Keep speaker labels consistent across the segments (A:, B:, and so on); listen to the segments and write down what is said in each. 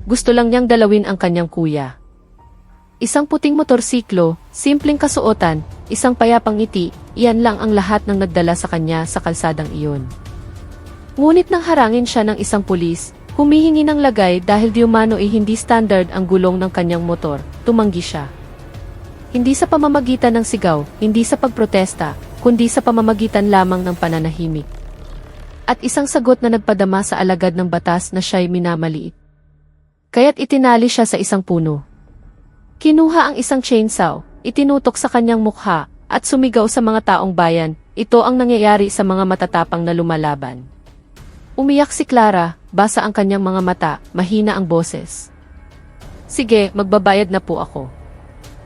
A: gusto lang niyang dalawin ang kanyang kuya. Isang puting motorsiklo, simpleng kasuotan, isang payapang ngiti, iyan lang ang lahat ng nagdala sa kanya sa kalsadang iyon. Ngunit nang harangin siya ng isang pulis, humihingi ng lagay dahil di umano ay hindi standard ang gulong ng kanyang motor, tumanggi siya. Hindi sa pamamagitan ng sigaw, hindi sa pagprotesta, kundi sa pamamagitan lamang ng pananahimik. At isang sagot na nagpadama sa alagad ng batas na siya'y minamaliit. Kaya't itinali siya sa isang puno. Kinuha ang isang chainsaw, itinutok sa kanyang mukha, at sumigaw sa mga taong bayan, ito ang nangyayari sa mga matatapang na lumalaban. Umiyak si Clara, basa ang kanyang mga mata, mahina ang boses. Sige, magbabayad na po ako.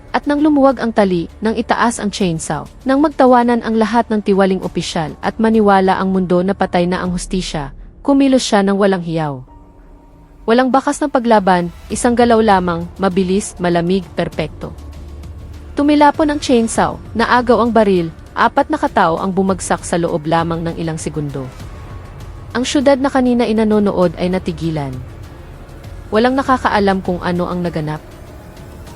A: At nang lumuwag ang tali, nang itaas ang chainsaw, nang magtawanan ang lahat ng tiwaling opisyal at maniwala ang mundo na patay na ang hustisya, kumilos siya ng walang hiyaw. Walang bakas ng paglaban, isang galaw lamang, mabilis, malamig, perpekto. Tumilapon ang chainsaw, naagaw ang baril, 4 na katao ang bumagsak sa loob lamang ng ilang segundo. Ang syudad na kanina inanonood ay natigilan. Walang nakakaalam kung ano ang naganap.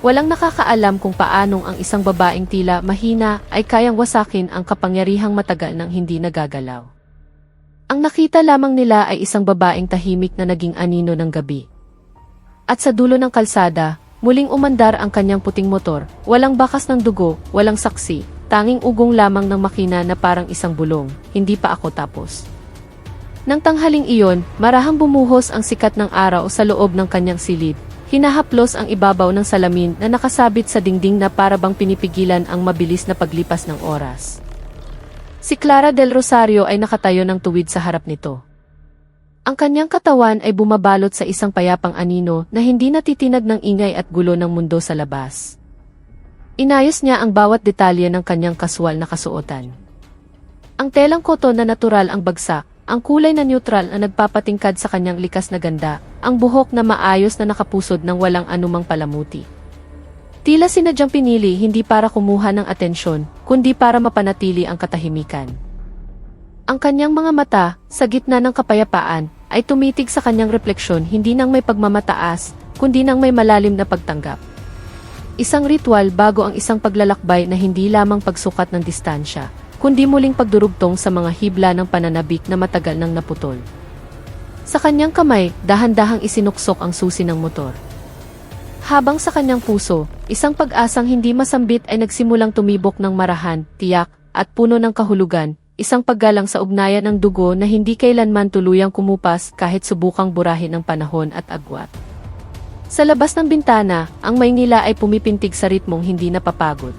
A: Walang nakakaalam kung paanong ang isang babaeng tila mahina ay kayang wasakin ang kapangyarihang matagal nang hindi nagagalaw. Ang nakita lamang nila ay isang babaeng tahimik na naging anino ng gabi. At sa dulo ng kalsada, muling umandar ang kanyang puting motor, walang bakas ng dugo, walang saksi, tanging ugong lamang ng makina na parang isang bulong, hindi pa ako tapos. Nang tanghaling iyon, marahang bumuhos ang sikat ng araw sa loob ng kanyang silid. Hinahaplos ang ibabaw ng salamin na nakasabit sa dingding na para bang pinipigilan ang mabilis na paglipas ng oras. Si Clara del Rosario ay nakatayo ng tuwid sa harap nito. Ang kanyang katawan ay bumabalot sa isang payapang anino na hindi natitinag ng ingay at gulo ng mundo sa labas. Inayos niya ang bawat detalye ng kanyang kaswal na kasuotan. Ang telang koton na natural ang bagsak, ang kulay na neutral na nagpapatingkad sa kanyang likas na ganda, ang buhok na maayos na nakapusod ng walang anumang palamuti. Tila sinadyang pinili hindi para kumuha ng atensyon, kundi para mapanatili ang katahimikan. Ang kanyang mga mata, sa gitna ng kapayapaan, ay tumitig sa kanyang refleksyon hindi nang may pagmamataas, kundi nang may malalim na pagtanggap. Isang ritual bago ang isang paglalakbay na hindi lamang pagsukat ng distansya, kundi muling pagdurugtong sa mga hibla ng pananabik na matagal nang naputol. Sa kanyang kamay, dahan-dahang isinuksok ang susi ng motor. Habang sa kanyang puso, isang pag-asang hindi masambit ay nagsimulang tumibok ng marahan, tiyak, at puno ng kahulugan, isang paggalang sa ugnayan ng dugo na hindi kailanman tuluyang kumupas kahit subukang burahin ng panahon at agwat. Sa labas ng bintana, ang Maynila ay pumipintig sa ritmong hindi napapagod.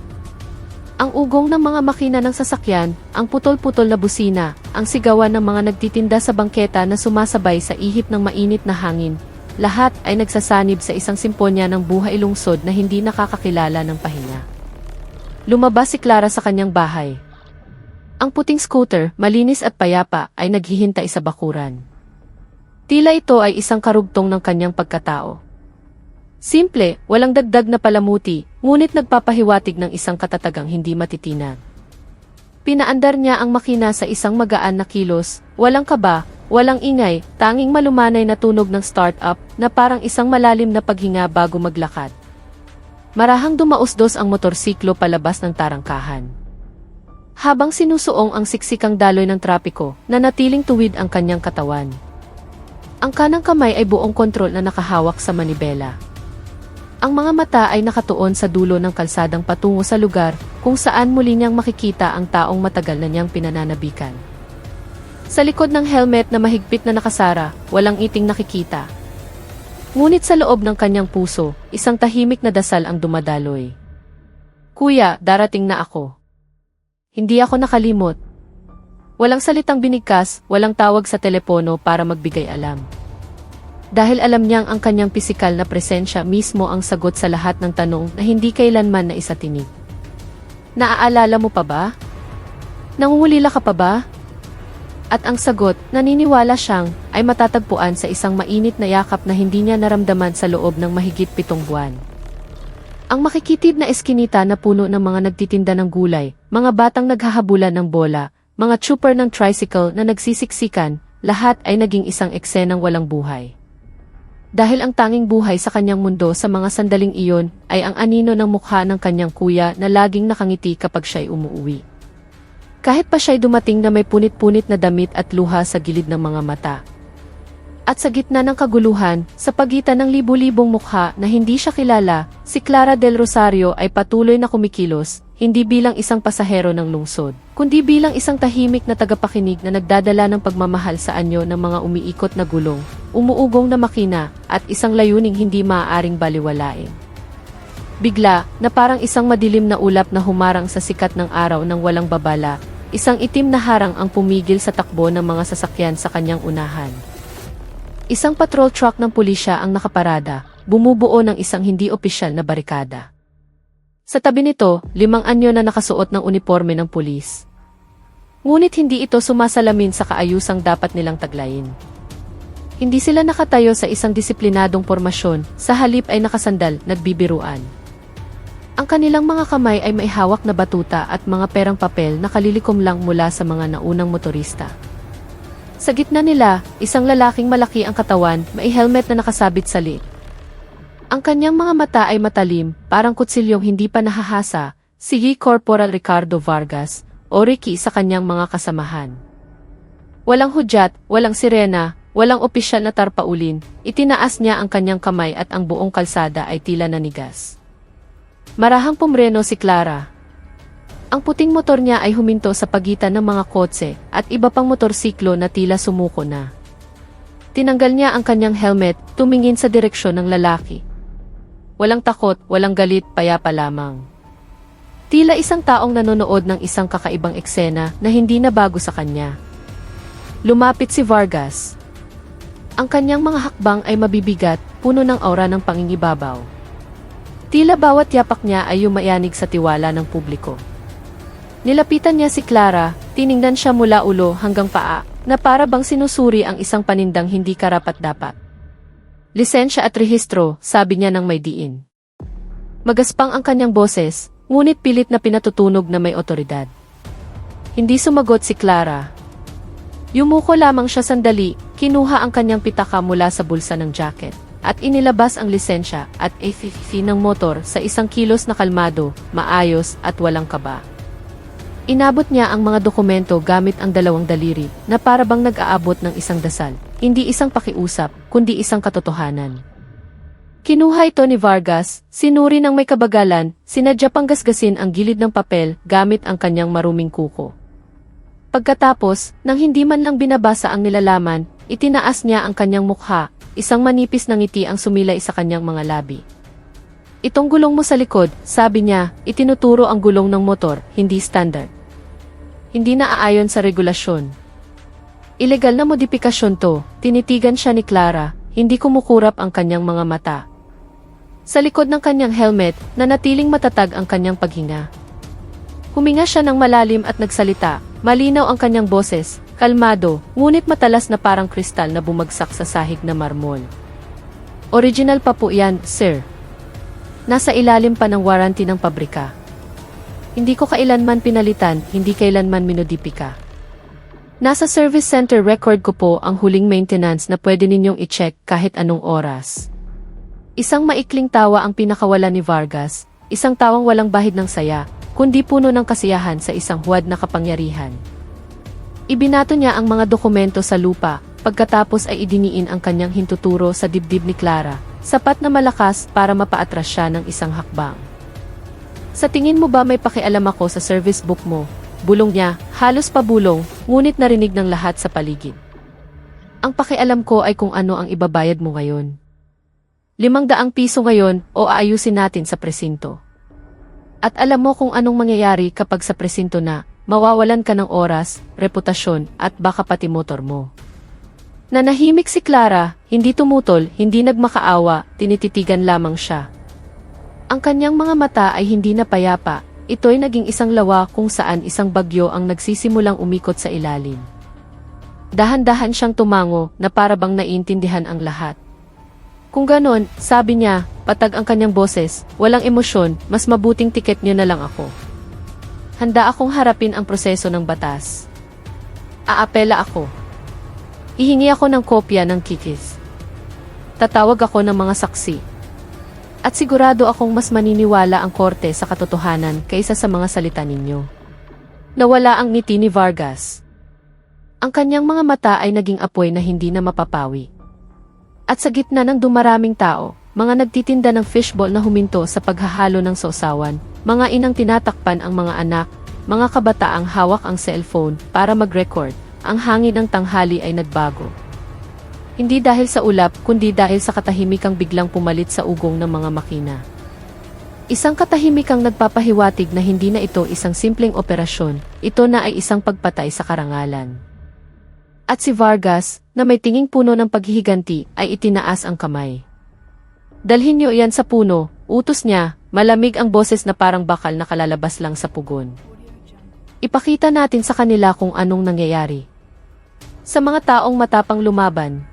A: Ang ugong ng mga makina ng sasakyan, ang putol-putol na busina, ang sigawan ng mga nagtitinda sa bangketa na sumasabay sa ihip ng mainit na hangin, lahat ay nagsasanib sa isang simponya ng buhay lungsod na hindi nakakakilala ng pahinga. Lumabas si Clara sa kanyang bahay. Ang puting scooter, malinis at payapa, ay naghihintay sa bakuran. Tila ito ay isang karugtong ng kanyang pagkatao. Simple, walang dagdag na palamuti, ngunit nagpapahiwatig ng isang katatagang hindi matitinag. Pinaandar niya ang makina sa isang magaan na kilos, walang kaba, walang ingay, tanging malumanay na tunog ng start-up na parang isang malalim na paghinga bago maglakad. Marahang dumausdos ang motorsiklo palabas ng tarangkahan. Habang sinusuong ang siksikang daloy ng trapiko, nanatiling tuwid ang kanyang katawan. Ang kanang kamay ay buong kontrol na nakahawak sa manibela. Ang mga mata ay nakatuon sa dulo ng kalsadang patungo sa lugar kung saan muli niyang makikita ang taong matagal na niyang pinananabikan. Sa likod ng helmet na mahigpit na nakasara, walang iting nakikita. Ngunit sa loob ng kanyang puso, isang tahimik na dasal ang dumadaloy. Kuya, darating na ako. Hindi ako nakalimot. Walang salitang binigkas, walang tawag sa telepono para magbigay alam. Dahil alam niyang ang kanyang pisikal na presensya mismo ang sagot sa lahat ng tanong na hindi kailanman na isatinig. Naaalala mo pa ba? Nangungulila ka pa ba? At ang sagot, naniniwala siyang, ay matatagpuan sa isang mainit na yakap na hindi niya naramdaman sa loob ng mahigit 7 buwan. Ang makikitid na eskinita na puno ng mga nagtitinda ng gulay, mga batang naghahabulan ng bola, mga trooper ng tricycle na nagsisiksikan, lahat ay naging isang eksenang walang buhay. Dahil ang tanging buhay sa kanyang mundo sa mga sandaling iyon ay ang anino ng mukha ng kanyang kuya na laging nakangiti kapag siya'y umuuwi. Kahit pa siya'y dumating na may punit-punit na damit at luha sa gilid ng mga mata. At sa gitna ng kaguluhan, sa pagitan ng libu-libong mukha na hindi siya kilala, si Clara del Rosario ay patuloy na kumikilos, hindi bilang isang pasahero ng lungsod, kundi bilang isang tahimik na tagapakinig na nagdadala ng pagmamahal sa anyo ng mga umiikot na gulong, umuugong na makina, at isang layuning hindi maaaring baliwalain. Bigla, na parang isang madilim na ulap na humarang sa sikat ng araw ng walang babala, isang itim na harang ang pumigil sa takbo ng mga sasakyan sa kanyang unahan. Isang patrol truck ng pulisya ang nakaparada, bumubuo ng isang hindi opisyal na barikada. Sa tabi nito, 5 anyo na nakasuot ng uniforme ng pulis. Ngunit hindi ito sumasalamin sa kaayusang dapat nilang taglayin. Hindi sila nakatayo sa isang disiplinadong pormasyon, sa halip ay nakasandal, nagbibiruan. Ang kanilang mga kamay ay may hawak na batuta at mga perang papel na kalilikom lang mula sa mga naunang motorista. Sa gitna nila, isang lalaking malaki ang katawan, may helmet na nakasabit sa liit. Ang kanyang mga mata ay matalim, parang kutsilyong hindi pa nahahasa, si Corporal Ricardo Vargas, o Ricky sa kanyang mga kasamahan. Walang hudyat, walang sirena, walang opisyal na tarpaulin, itinaas niya ang kanyang kamay at ang buong kalsada ay tila nanigas. Marahang pumreno si Clara. Ang puting motor niya ay huminto sa pagitan ng mga kotse at iba pang motorsiklo na tila sumuko na. Tinanggal niya ang kanyang helmet, tumingin sa direksyon ng lalaki. Walang takot, walang galit, payapa lamang. Tila isang taong nanonood ng isang kakaibang eksena na hindi na bago sa kanya. Lumapit si Vargas. Ang kanyang mga hakbang ay mabibigat, puno ng aura ng pangingibabaw. Tila bawat yapak niya ay yumayanig sa tiwala ng publiko. Nilapitan niya si Clara, tiningnan siya mula ulo hanggang paa, na para bang sinusuri ang isang panindang hindi karapat-dapat. Lisensya at rehistro, sabi niya ng may diin. Magaspang ang kanyang boses, ngunit pilit na pinatutunog na may otoridad. Hindi sumagot si Clara. Yumuko lamang siya sandali, kinuha ang kanyang pitaka mula sa bulsa ng jacket, at inilabas ang lisensya at AFF ng motor sa isang kilos na kalmado, maayos at walang kaba. Inabot niya ang mga dokumento gamit ang 2 daliri na para bang nag-aabot ng isang dasal, hindi isang pakiusap, kundi isang katotohanan. Kinuha ito ni Vargas, sinuri ng may kabagalan, sinadya pang gasgasin ang gilid ng papel gamit ang kanyang maruming kuko. Pagkatapos, nang hindi man lang binabasa ang nilalaman, itinaas niya ang kanyang mukha, isang manipis na ngiti ang sumilay sa kanyang mga labi. Itong gulong mo sa likod, sabi niya, itinuturo ang gulong ng motor, hindi standard. Hindi naaayon sa regulasyon. Ilegal na modifikasyon to, tinitigan siya ni Clara, hindi kumukurap ang kanyang mga mata. Sa likod ng kanyang helmet, nanatiling matatag ang kanyang paghinga. Huminga siya ng malalim at nagsalita, malinaw ang kanyang boses, kalmado, ngunit matalas na parang kristal na bumagsak sa sahig na marmol. Original pa po yan, sir. Nasa ilalim pa ng warranty ng pabrika. Hindi ko kailanman pinalitan, hindi kailanman minodipika. Nasa service center record ko po ang huling maintenance na pwede ninyong i-check kahit anong oras. Isang maikling tawa ang pinakawala ni Vargas, isang tawang walang bahid ng saya, kundi puno ng kasiyahan sa isang huwad na kapangyarihan. Ibinato niya ang mga dokumento sa lupa, pagkatapos ay idiniin ang kanyang hintuturo sa dibdib ni Clara, sapat na malakas para mapaatras siya ng isang hakbang. Sa tingin mo ba may pakialam ako sa service book mo? Bulong niya, halos pabulong, ngunit narinig ng lahat sa paligid. Ang pakialam ko ay kung ano ang ibabayad mo ngayon. 500 piso ngayon o aayusin natin sa presinto. At alam mo kung anong mangyayari kapag sa presinto na, mawawalan ka ng oras, reputasyon at baka pati motor mo. Nanahimik si Clara, hindi tumutol, hindi nagmakaawa, tinititigan lamang siya. Ang kanyang mga mata ay hindi na payapa, ito'y naging isang lawa kung saan isang bagyo ang nagsisimulang umikot sa ilalim. Dahan-dahan siyang tumango na para bang naiintindihan ang lahat. Kung ganon, sabi niya, patag ang kanyang boses, walang emosyon, mas mabuting tiket niyo na lang ako. Handa akong harapin ang proseso ng batas. Aapela ako. Ihingi ako ng kopya ng kikis. Tatawag ako ng mga saksi. At sigurado akong mas maniniwala ang korte sa katotohanan kaysa sa mga salita ninyo. Nawala ang ngiti ni Vargas. Ang kanyang mga mata ay naging apoy na hindi na mapapawi. At sa gitna ng dumaraming tao, mga nagtitinda ng fishball na huminto sa paghahalo ng sausawan, mga inang tinatakpan ang mga anak, mga kabataang hawak ang cellphone para mag-record, ang hangin ng tanghali ay nagbago. Hindi dahil sa ulap, kundi dahil sa katahimikang biglang pumalit sa ugong ng mga makina. Isang katahimikang nagpapahiwatig na hindi na ito isang simpleng operasyon, ito na ay isang pagpatay sa karangalan. At si Vargas, na may tinging puno ng paghihiganti, ay itinaas ang kamay. Dalhin niyo iyan sa puno, utos niya, malamig ang boses na parang bakal na kalalabas lang sa pugon. Ipakita natin sa kanila kung anong nangyayari. Sa mga taong matapang lumaban,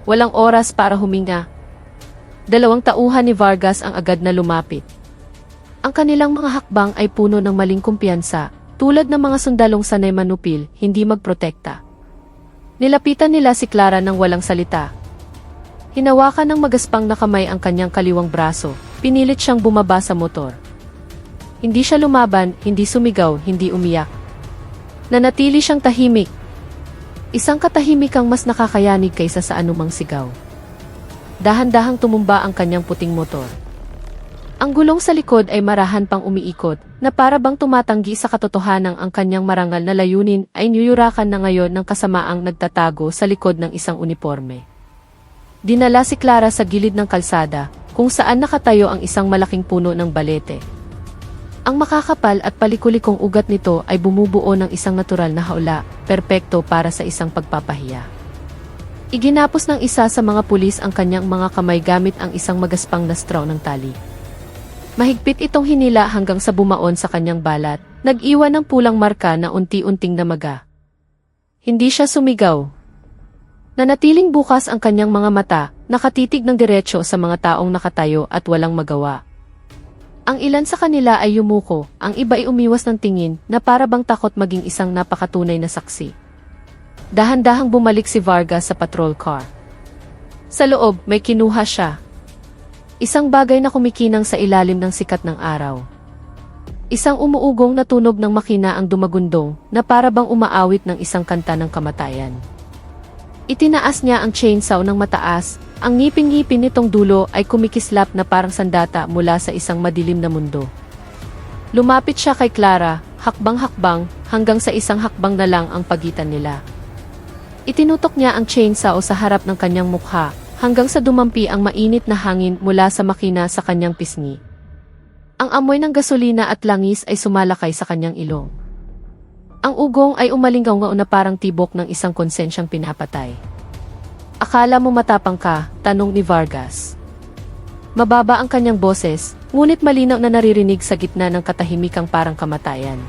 A: walang oras para huminga. 2 tauhan ni Vargas ang agad na lumapit. Ang kanilang mga hakbang ay puno ng maling kumpiyansa, tulad ng mga sundalong sanay manupil, hindi magprotekta. Nilapitan nila si Clara ng walang salita. Hinawakan ng magaspang na kamay ang kanyang kaliwang braso, pinilit siyang bumaba sa motor. Hindi siya lumaban, hindi sumigaw, hindi umiyak. Nanatili siyang tahimik. Isang katahimikang mas nakakayanig kaysa sa anumang sigaw. Dahan-dahang tumumba ang kanyang puting motor. Ang gulong sa likod ay marahan pang umiikot, na para bang tumatanggi sa katotohanang ang kanyang marangal na layunin ay niyurakan na ngayon ng kasamaang nagtatago sa likod ng isang uniforme. Dinala si Clara sa gilid ng kalsada, kung saan nakatayo ang isang malaking puno ng balete. Ang makakapal at palikulikong ugat nito ay bumubuo ng isang natural na hawla, perpekto para sa isang pagpapahiya. Iginapos ng isa sa mga pulis ang kanyang mga kamay gamit ang isang magaspang na straw ng tali. Mahigpit itong hinila hanggang sa bumaon sa kanyang balat, nag-iwan ng pulang marka na unti-unting namaga. Hindi siya sumigaw. Nanatiling bukas ang kanyang mga mata, nakatitig ng diretso sa mga taong nakatayo at walang magawa. Ang ilan sa kanila ay yumuko, ang iba ay umiwas ng tingin na para bang takot maging isang napakatunay na saksi. Dahan-dahang bumalik si Vargas sa patrol car. Sa loob, may kinuha siya. Isang bagay na kumikinang sa ilalim ng sikat ng araw. Isang umuugong na tunog ng makina ang dumagundong na para bang umaawit ng isang kanta ng kamatayan. Itinaas niya ang chainsaw ng mataas, ang ngipin-ngipin nitong dulo ay kumikislap na parang sandata mula sa isang madilim na mundo. Lumapit siya kay Clara, hakbang-hakbang, hanggang sa isang hakbang na lang ang pagitan nila. Itinutok niya ang chainsaw sa harap ng kanyang mukha, hanggang sa dumampi ang mainit na hangin mula sa makina sa kanyang pisngi. Ang amoy ng gasolina at langis ay sumalakay sa kanyang ilong. Ang ugong ay umalinggaw na parang tibok ng isang konsensyang pinapatay. Akala mo matapang ka, tanong ni Vargas. Mababa ang kanyang boses, ngunit malinaw na naririnig sa gitna ng katahimikang parang kamatayan.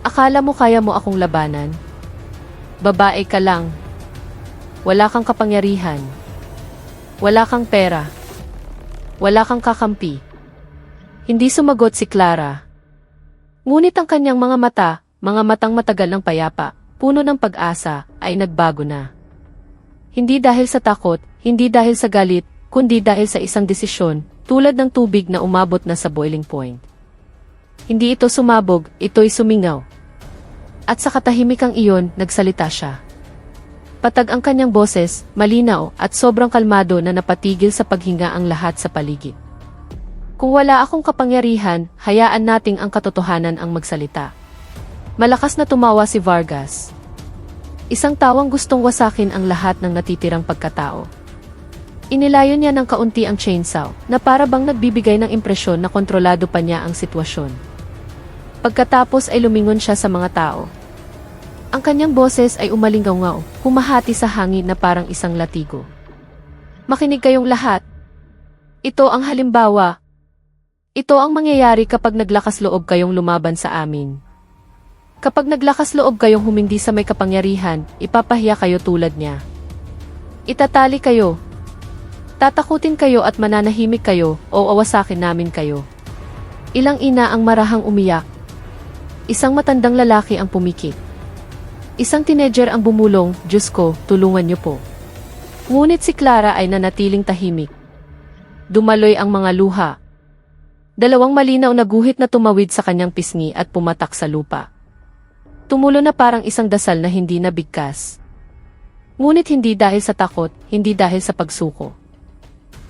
A: Akala mo kaya mo akong labanan? Babae ka lang. Wala kang kapangyarihan. Wala kang pera. Wala kang kakampi. Hindi sumagot si Clara. Ngunit ang kanyang mga matang matagal ng payapa, puno ng pag-asa, ay nagbago na. Hindi dahil sa takot, hindi dahil sa galit, kundi dahil sa isang desisyon, tulad ng tubig na umabot na sa boiling point. Hindi ito sumabog, ito'y sumingaw. At sa katahimikang iyon, nagsalita siya. Patag ang kanyang boses, malinaw at sobrang kalmado na napatigil sa paghinga ang lahat sa paligid. Kung wala akong kapangyarihan, hayaan nating ang katotohanan ang magsalita. Malakas na tumawa si Vargas. Isang tawang gustong wasakin ang lahat ng natitirang pagkatao. Inilayon niya ng kaunti ang chainsaw, na para bang nagbibigay ng impresyon na kontrolado pa niya ang sitwasyon. Pagkatapos ay lumingon siya sa mga tao. Ang kanyang boses ay umalingaw-ngaw, humahati sa hangin na parang isang latigo. Makinig kayong lahat. Ito ang halimbawa. Ito ang mangyayari kapag naglakas loob kayong lumaban sa amin. Kapag naglakas loob kayong humindi sa may kapangyarihan, ipapahiya kayo tulad niya. Itatali kayo. Tatakutin kayo at mananahimik kayo o awasakin namin kayo. Ilang ina ang marahang umiyak. Isang matandang lalaki ang pumikit. Isang teenager ang bumulong, Diyos ko, tulungan niyo po. Ngunit si Clara ay nanatiling tahimik. Dumaloy ang mga luha. Dalawang malinaw na guhit na tumawid sa kanyang pisngi at pumatak sa lupa. Tumulo na parang isang dasal na hindi nabigkas. Ngunit hindi dahil sa takot, hindi dahil sa pagsuko.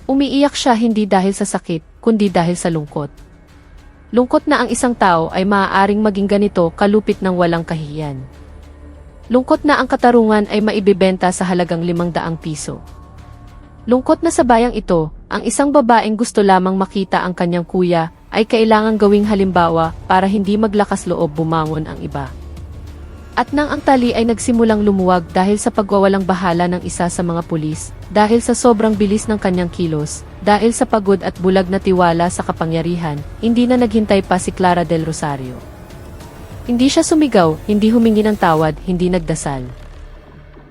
A: Umiiyak siya hindi dahil sa sakit, kundi dahil sa lungkot. Lungkot na ang isang tao ay maaaring maging ganito kalupit ng walang kahihiyan. Lungkot na ang katarungan ay maibibenta sa halagang 500 piso. Lungkot na sa bayang ito, ang isang babaeng gusto lamang makita ang kanyang kuya ay kailangang gawing halimbawa para hindi maglakas loob bumangon ang iba. At nang ang tali ay nagsimulang lumuwag dahil sa pagwawalang bahala ng isa sa mga pulis, dahil sa sobrang bilis ng kanyang kilos, dahil sa pagod at bulag na tiwala sa kapangyarihan, hindi na naghintay pa si Clara del Rosario. Hindi siya sumigaw, hindi humingi ng tawad, hindi nagdasal.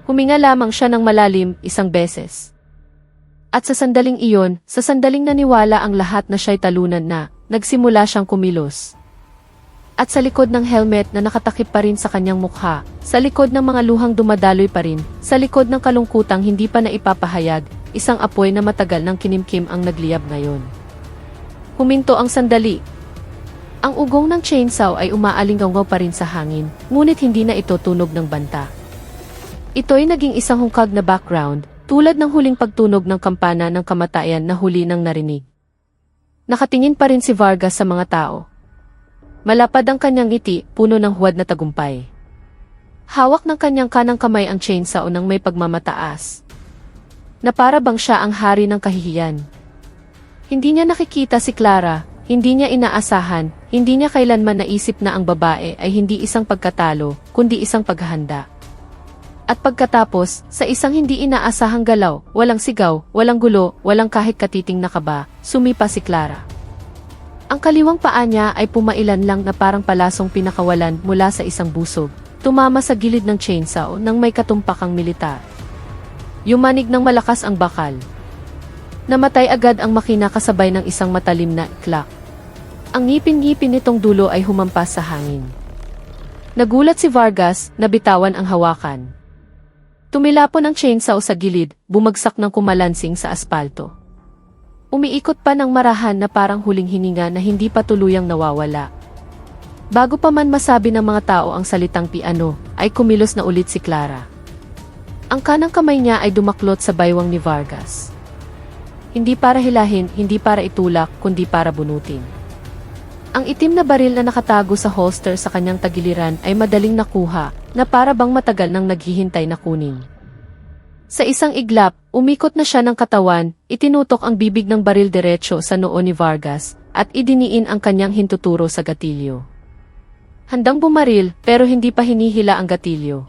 A: Huminga lamang siya ng malalim 1 beses. At sa sandaling iyon, sa sandaling naniwala ang lahat na siya'y talunan na, nagsimula siyang kumilos. At sa likod ng helmet na nakatakip pa rin sa kanyang mukha, sa likod ng mga luhang dumadaloy pa rin, sa likod ng kalungkutang hindi pa naipapahayag, isang apoy na matagal ng kinimkim ang nagliyab ngayon. Huminto ang sandali. Ang ugong ng chainsaw ay umaalingaw pa rin sa hangin, ngunit hindi na ito tunog ng banta. Ito'y naging isang hungkag na background, tulad ng huling pagtunog ng kampana ng kamatayan na huli nang narinig. Nakatingin pa rin si Vargas sa mga tao. Malapad ang kanyang ngiti, puno ng huwad na tagumpay. Hawak ng kanyang kanang kamay ang chainsaw nang may pagmamataas. Na para bang siya ang hari ng kahihiyan. Hindi niya nakikita si Clara, hindi niya inaasahan, hindi niya kailanman naisip na ang babae ay hindi isang pagkatalo, kundi isang paghahanda. At pagkatapos, sa isang hindi inaasahang galaw, walang sigaw, walang gulo, walang kahit katiting na kaba, sumipa si Clara. Ang kaliwang paa niya ay pumailan lang na parang palasong pinakawalan mula sa isang busog, tumama sa gilid ng chainsaw nang may katumpakang militar. Yumanig ng malakas ang bakal. Namatay agad ang makina kasabay ng isang matalim na clack. Ang ngipin-ngipin nitong dulo ay humampas sa hangin. Nagulat si Vargas, nabitawan ang hawakan. Tumilapon ang chainsaw sa gilid, bumagsak ng kumalansing sa aspalto. Umiikot pa ng marahan na parang huling hininga na hindi pa tuluyang nawawala. Bago pa man masabi ng mga tao ang salitang piano, ay kumilos na ulit si Clara. Ang kanang kamay niya ay dumaklot sa baywang ni Vargas. Hindi para hilahin, hindi para itulak, kundi para bunutin. Ang itim na baril na nakatago sa holster sa kanyang tagiliran ay madaling nakuha, na para bang matagal nang naghihintay na kunin. Sa isang iglap, umikot na siya ng katawan, itinutok ang bibig ng baril diretso sa noo ni Vargas, at idiniin ang kanyang hintuturo sa gatilyo. Handang bumaril, pero hindi pa hinihila ang gatilyo.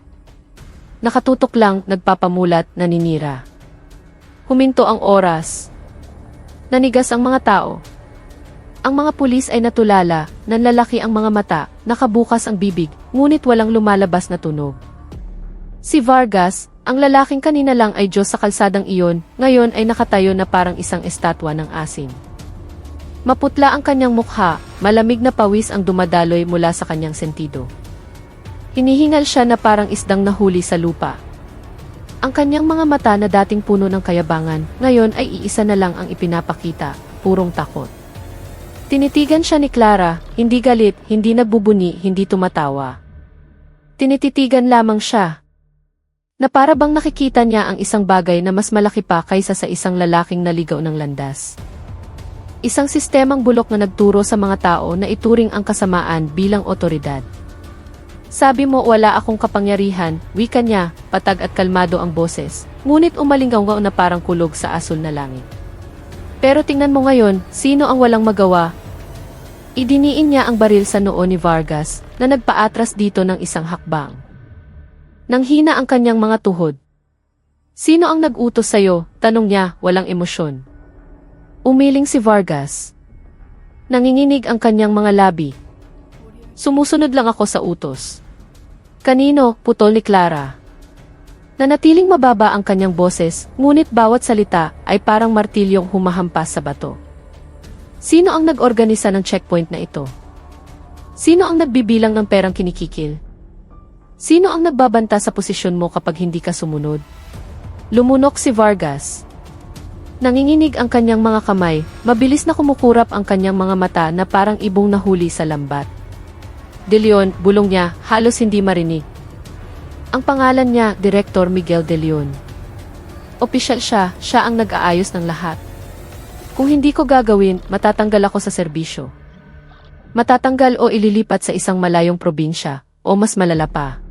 A: Nakatutok lang, nagpapamulat, naninira. Huminto ang oras. Nanigas ang mga tao. Ang mga pulis ay natulala, nanlalaki ang mga mata, nakabukas ang bibig, ngunit walang lumalabas na tunog. Si Vargas, ang lalaking kanina lang ay Diyos sa kalsadang iyon, ngayon ay nakatayo na parang isang estatwa ng asin. Maputla ang kanyang mukha, malamig na pawis ang dumadaloy mula sa kanyang sentido. Hinihingal siya na parang isdang nahuli sa lupa. Ang kanyang mga mata na dating puno ng kayabangan, ngayon ay iisa na lang ang ipinapakita, purong takot. Tinitigan siya ni Clara, hindi galit, hindi nagbubuni, hindi tumatawa. Tinititigan lamang siya. Na para bang nakikita niya ang isang bagay na mas malaki pa kaysa sa isang lalaking naligaw ng landas. Isang sistemang bulok na nagturo sa mga tao na ituring ang kasamaan bilang otoridad. Sabi mo wala akong kapangyarihan, wika niya, patag at kalmado ang boses, ngunit umalingaw na parang kulog sa asul na langit. Pero tingnan mo ngayon, sino ang walang magawa? Idiniin niya ang baril sa noo ni Vargas, na nagpaatras dito ng isang hakbang. Nanghina ang kanyang mga tuhod. Sino ang nag-utos sa'yo? Tanong niya, walang emosyon. Umiling si Vargas. Nanginginig ang kanyang mga labi. Sumusunod lang ako sa utos. Kanino? Putol ni Clara. Nanatiling mababa ang kanyang boses, ngunit bawat salita ay parang martilyong humahampas sa bato. Sino ang nag-organisa ng checkpoint na ito? Sino ang nagbibilang ng perang kinikikil? Sino ang nagbabanta sa posisyon mo kapag hindi ka sumunod? Lumunok si Vargas. Nanginginig ang kanyang mga kamay, mabilis na kumukurap ang kanyang mga mata na parang ibong nahuli sa lambat. De Leon, bulong niya, halos hindi marinig. Ang pangalan niya, Director Miguel De Leon. Opisyal siya ang nag-aayos ng lahat. Kung hindi ko gagawin, matatanggal ako sa serbisyo. Matatanggal o ililipat sa isang malayong probinsya, o mas malala pa.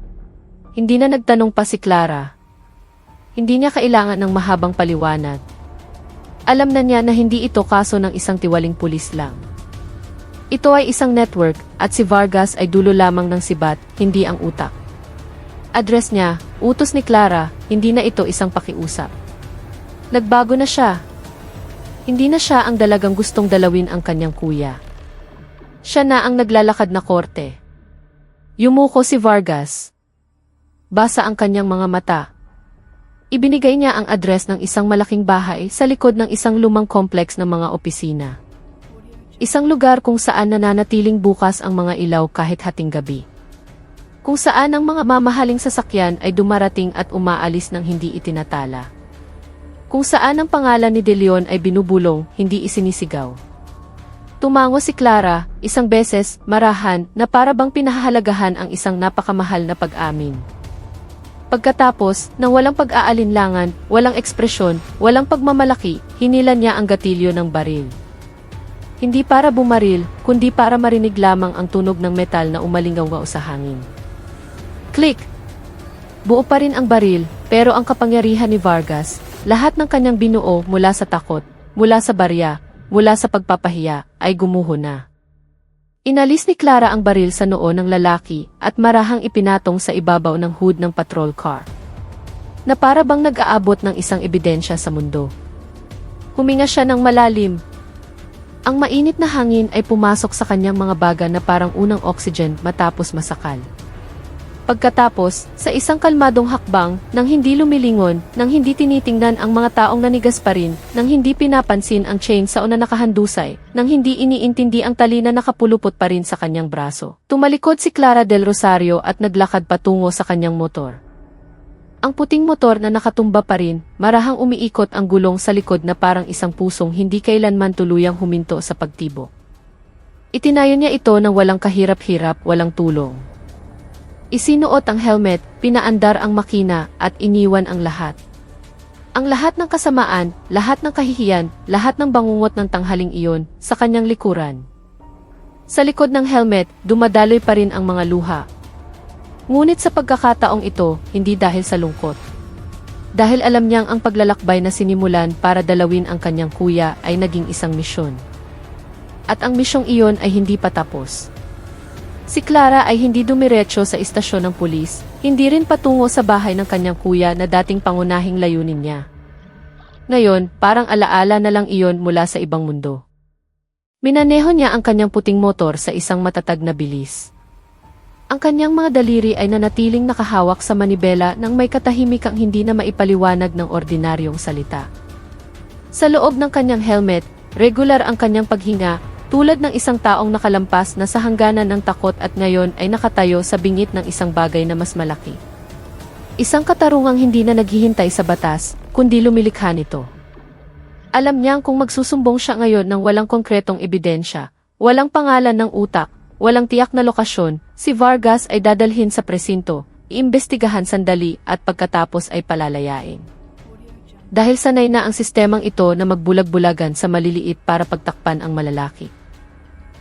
A: Hindi na nagtanong pa si Clara. Hindi niya kailangan ng mahabang paliwanag. Alam na niya na hindi ito kaso ng isang tiwaling pulis lang. Ito ay isang network, at si Vargas ay dulo lamang ng sibat, hindi ang utak. Address niya, utos ni Clara, hindi na ito isang pakiusap. Nagbago na siya. Hindi na siya ang dalagang gustong dalawin ang kanyang kuya. Siya na ang naglalakad na korte. Yumuko si Vargas. Basa ang kanyang mga mata. Ibinigay niya ang address ng isang malaking bahay sa likod ng isang lumang kompleks ng mga opisina. Isang lugar kung saan nananatiling bukas ang mga ilaw kahit hating gabi. Kung saan ang mga mamahaling sasakyan ay dumarating at umaalis ng hindi itinatala. Kung saan ang pangalan ni De Leon ay binubulong, hindi isinisigaw. Tumango si Clara, isang beses, marahan, na para bang pinahahalagahan ang isang napakamahal na pag-amin. Pagkatapos, nang walang pag-aalinlangan, walang ekspresyon, walang pagmamalaki, hinilan niya ang gatilyo ng baril. Hindi para bumaril, kundi para marinig lamang ang tunog ng metal na umalingaw sa hangin. Click! Buo pa rin ang baril, pero ang kapangyarihan ni Vargas, lahat ng kanyang binuo mula sa takot, mula sa barya, mula sa pagpapahiya, ay gumuho na. Inalis ni Clara ang baril sa noo ng lalaki at marahang ipinatong sa ibabaw ng hood ng patrol car. Na para bang nag-aabot ng isang ebidensya sa mundo. Huminga siya ng malalim. Ang mainit na hangin ay pumasok sa kanyang mga baga na parang unang oxygen matapos masakal. Pagkatapos, sa isang kalmadong hakbang, nang hindi lumilingon, nang hindi tinitingnan ang mga taong nanigas pa rin, nang hindi pinapansin ang chainsaw na nakahandusay, nang hindi iniintindi ang tali na nakapulupot pa rin sa kanyang braso. Tumalikod si Clara del Rosario at naglakad patungo sa kanyang motor. Ang puting motor na nakatumba pa rin, marahang umiikot ang gulong sa likod na parang isang pusong hindi kailanman tuluyang huminto sa pagtibok. Itinayo niya ito ng walang kahirap-hirap, walang tulong. Isinuot ang helmet, pinaandar ang makina, at iniwan ang lahat. Ang lahat ng kasamaan, lahat ng kahihiyan, lahat ng bangungot ng tanghaling iyon, sa kanyang likuran. Sa likod ng helmet, dumadaloy pa rin ang mga luha. Ngunit sa pagkakataong ito, hindi dahil sa lungkot. Dahil alam niyang ang paglalakbay na sinimulan para dalawin ang kanyang kuya ay naging isang misyon. At ang misyong iyon ay hindi pa tapos. Si Clara ay hindi dumiretso sa istasyon ng pulis, hindi rin patungo sa bahay ng kanyang kuya na dating pangunahing layunin niya. Ngayon, parang alaala na lang iyon mula sa ibang mundo. Minaneho niya ang kanyang puting motor sa isang matatag na bilis. Ang kanyang mga daliri ay nanatiling nakahawak sa manibela nang may katahimikang hindi na maipaliwanag ng ordinaryong salita. Sa loob ng kanyang helmet, regular ang kanyang paghinga, tulad ng isang taong nakalampas na sa hangganan ng takot at ngayon ay nakatayo sa bingit ng isang bagay na mas malaki. Isang katarungang hindi na naghihintay sa batas, kundi lumilikha nito. Alam niyang kung magsusumbong siya ngayon ng walang konkretong ebidensya, walang pangalan ng utak, walang tiyak na lokasyon, si Vargas ay dadalhin sa presinto, iimbestigahan sandali at pagkatapos ay palalayain. Dahil sanay na ang sistemang ito na magbulag-bulagan sa maliliit para pagtakpan ang malalaki.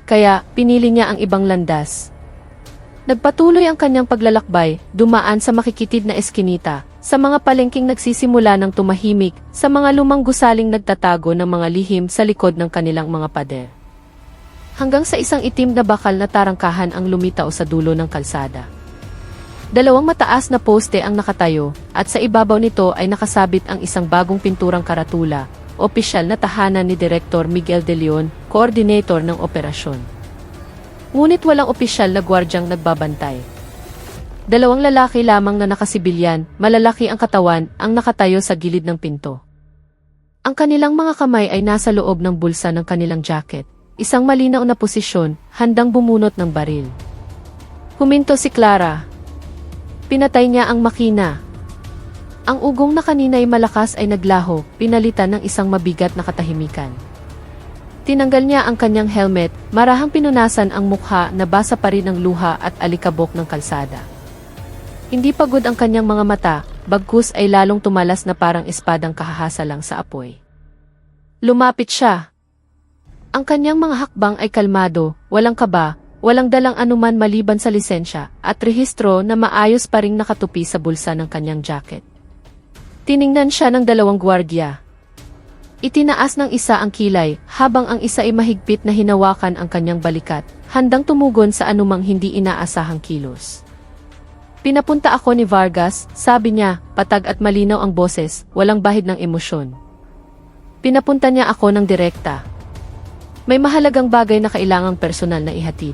A: Kaya, pinili niya ang ibang landas. Nagpatuloy ang kanyang paglalakbay, dumaan sa makikitid na eskinita, sa mga palengking nagsisimula ng tumahimik, sa mga lumang gusaling nagtatago ng mga lihim sa likod ng kanilang mga pader. Hanggang sa isang itim na bakal na tarangkahan ang lumitaw sa dulo ng kalsada. Dalawang mataas na poste ang nakatayo, at sa ibabaw nito ay nakasabit ang isang bagong pinturang karatula, opisyal na tahanan ni Director Miguel De Leon, coordinator ng operasyon. Ngunit walang opisyal na gwardyang nagbabantay. Dalawang lalaki lamang na nakasibilyan, malalaki ang katawan, ang nakatayo sa gilid ng pinto. Ang kanilang mga kamay ay nasa loob ng bulsa ng kanilang jacket, isang malinaw na posisyon, handang bumunot ng baril. Huminto si Clara. Pinatay niya ang makina. Ang ugong na kanina'y malakas ay naglaho, pinalitan ng isang mabigat na katahimikan. Tinanggal niya ang kanyang helmet, marahang pinunasan ang mukha na basa pa rin ng luha at alikabok ng kalsada. Hindi pagod ang kanyang mga mata, bagkus ay lalong tumalas na parang espadang kahahasa lang sa apoy. Lumapit siya. Ang kanyang mga hakbang ay kalmado, walang kaba, walang dalang anuman maliban sa lisensya at rehistro na maayos pa ring nakatupi sa bulsa ng kanyang jacket. Tiningnan siya ng dalawang gwardiya. Itinaas ng isa ang kilay, habang ang isa ay mahigpit na hinawakan ang kanyang balikat, handang tumugon sa anumang hindi inaasahang kilos. Pinapunta ako ni Vargas, sabi niya, patag at malinaw ang boses, walang bahid ng emosyon. Pinapunta niya ako ng direkta. May mahalagang bagay na kailangang personal na ihatid.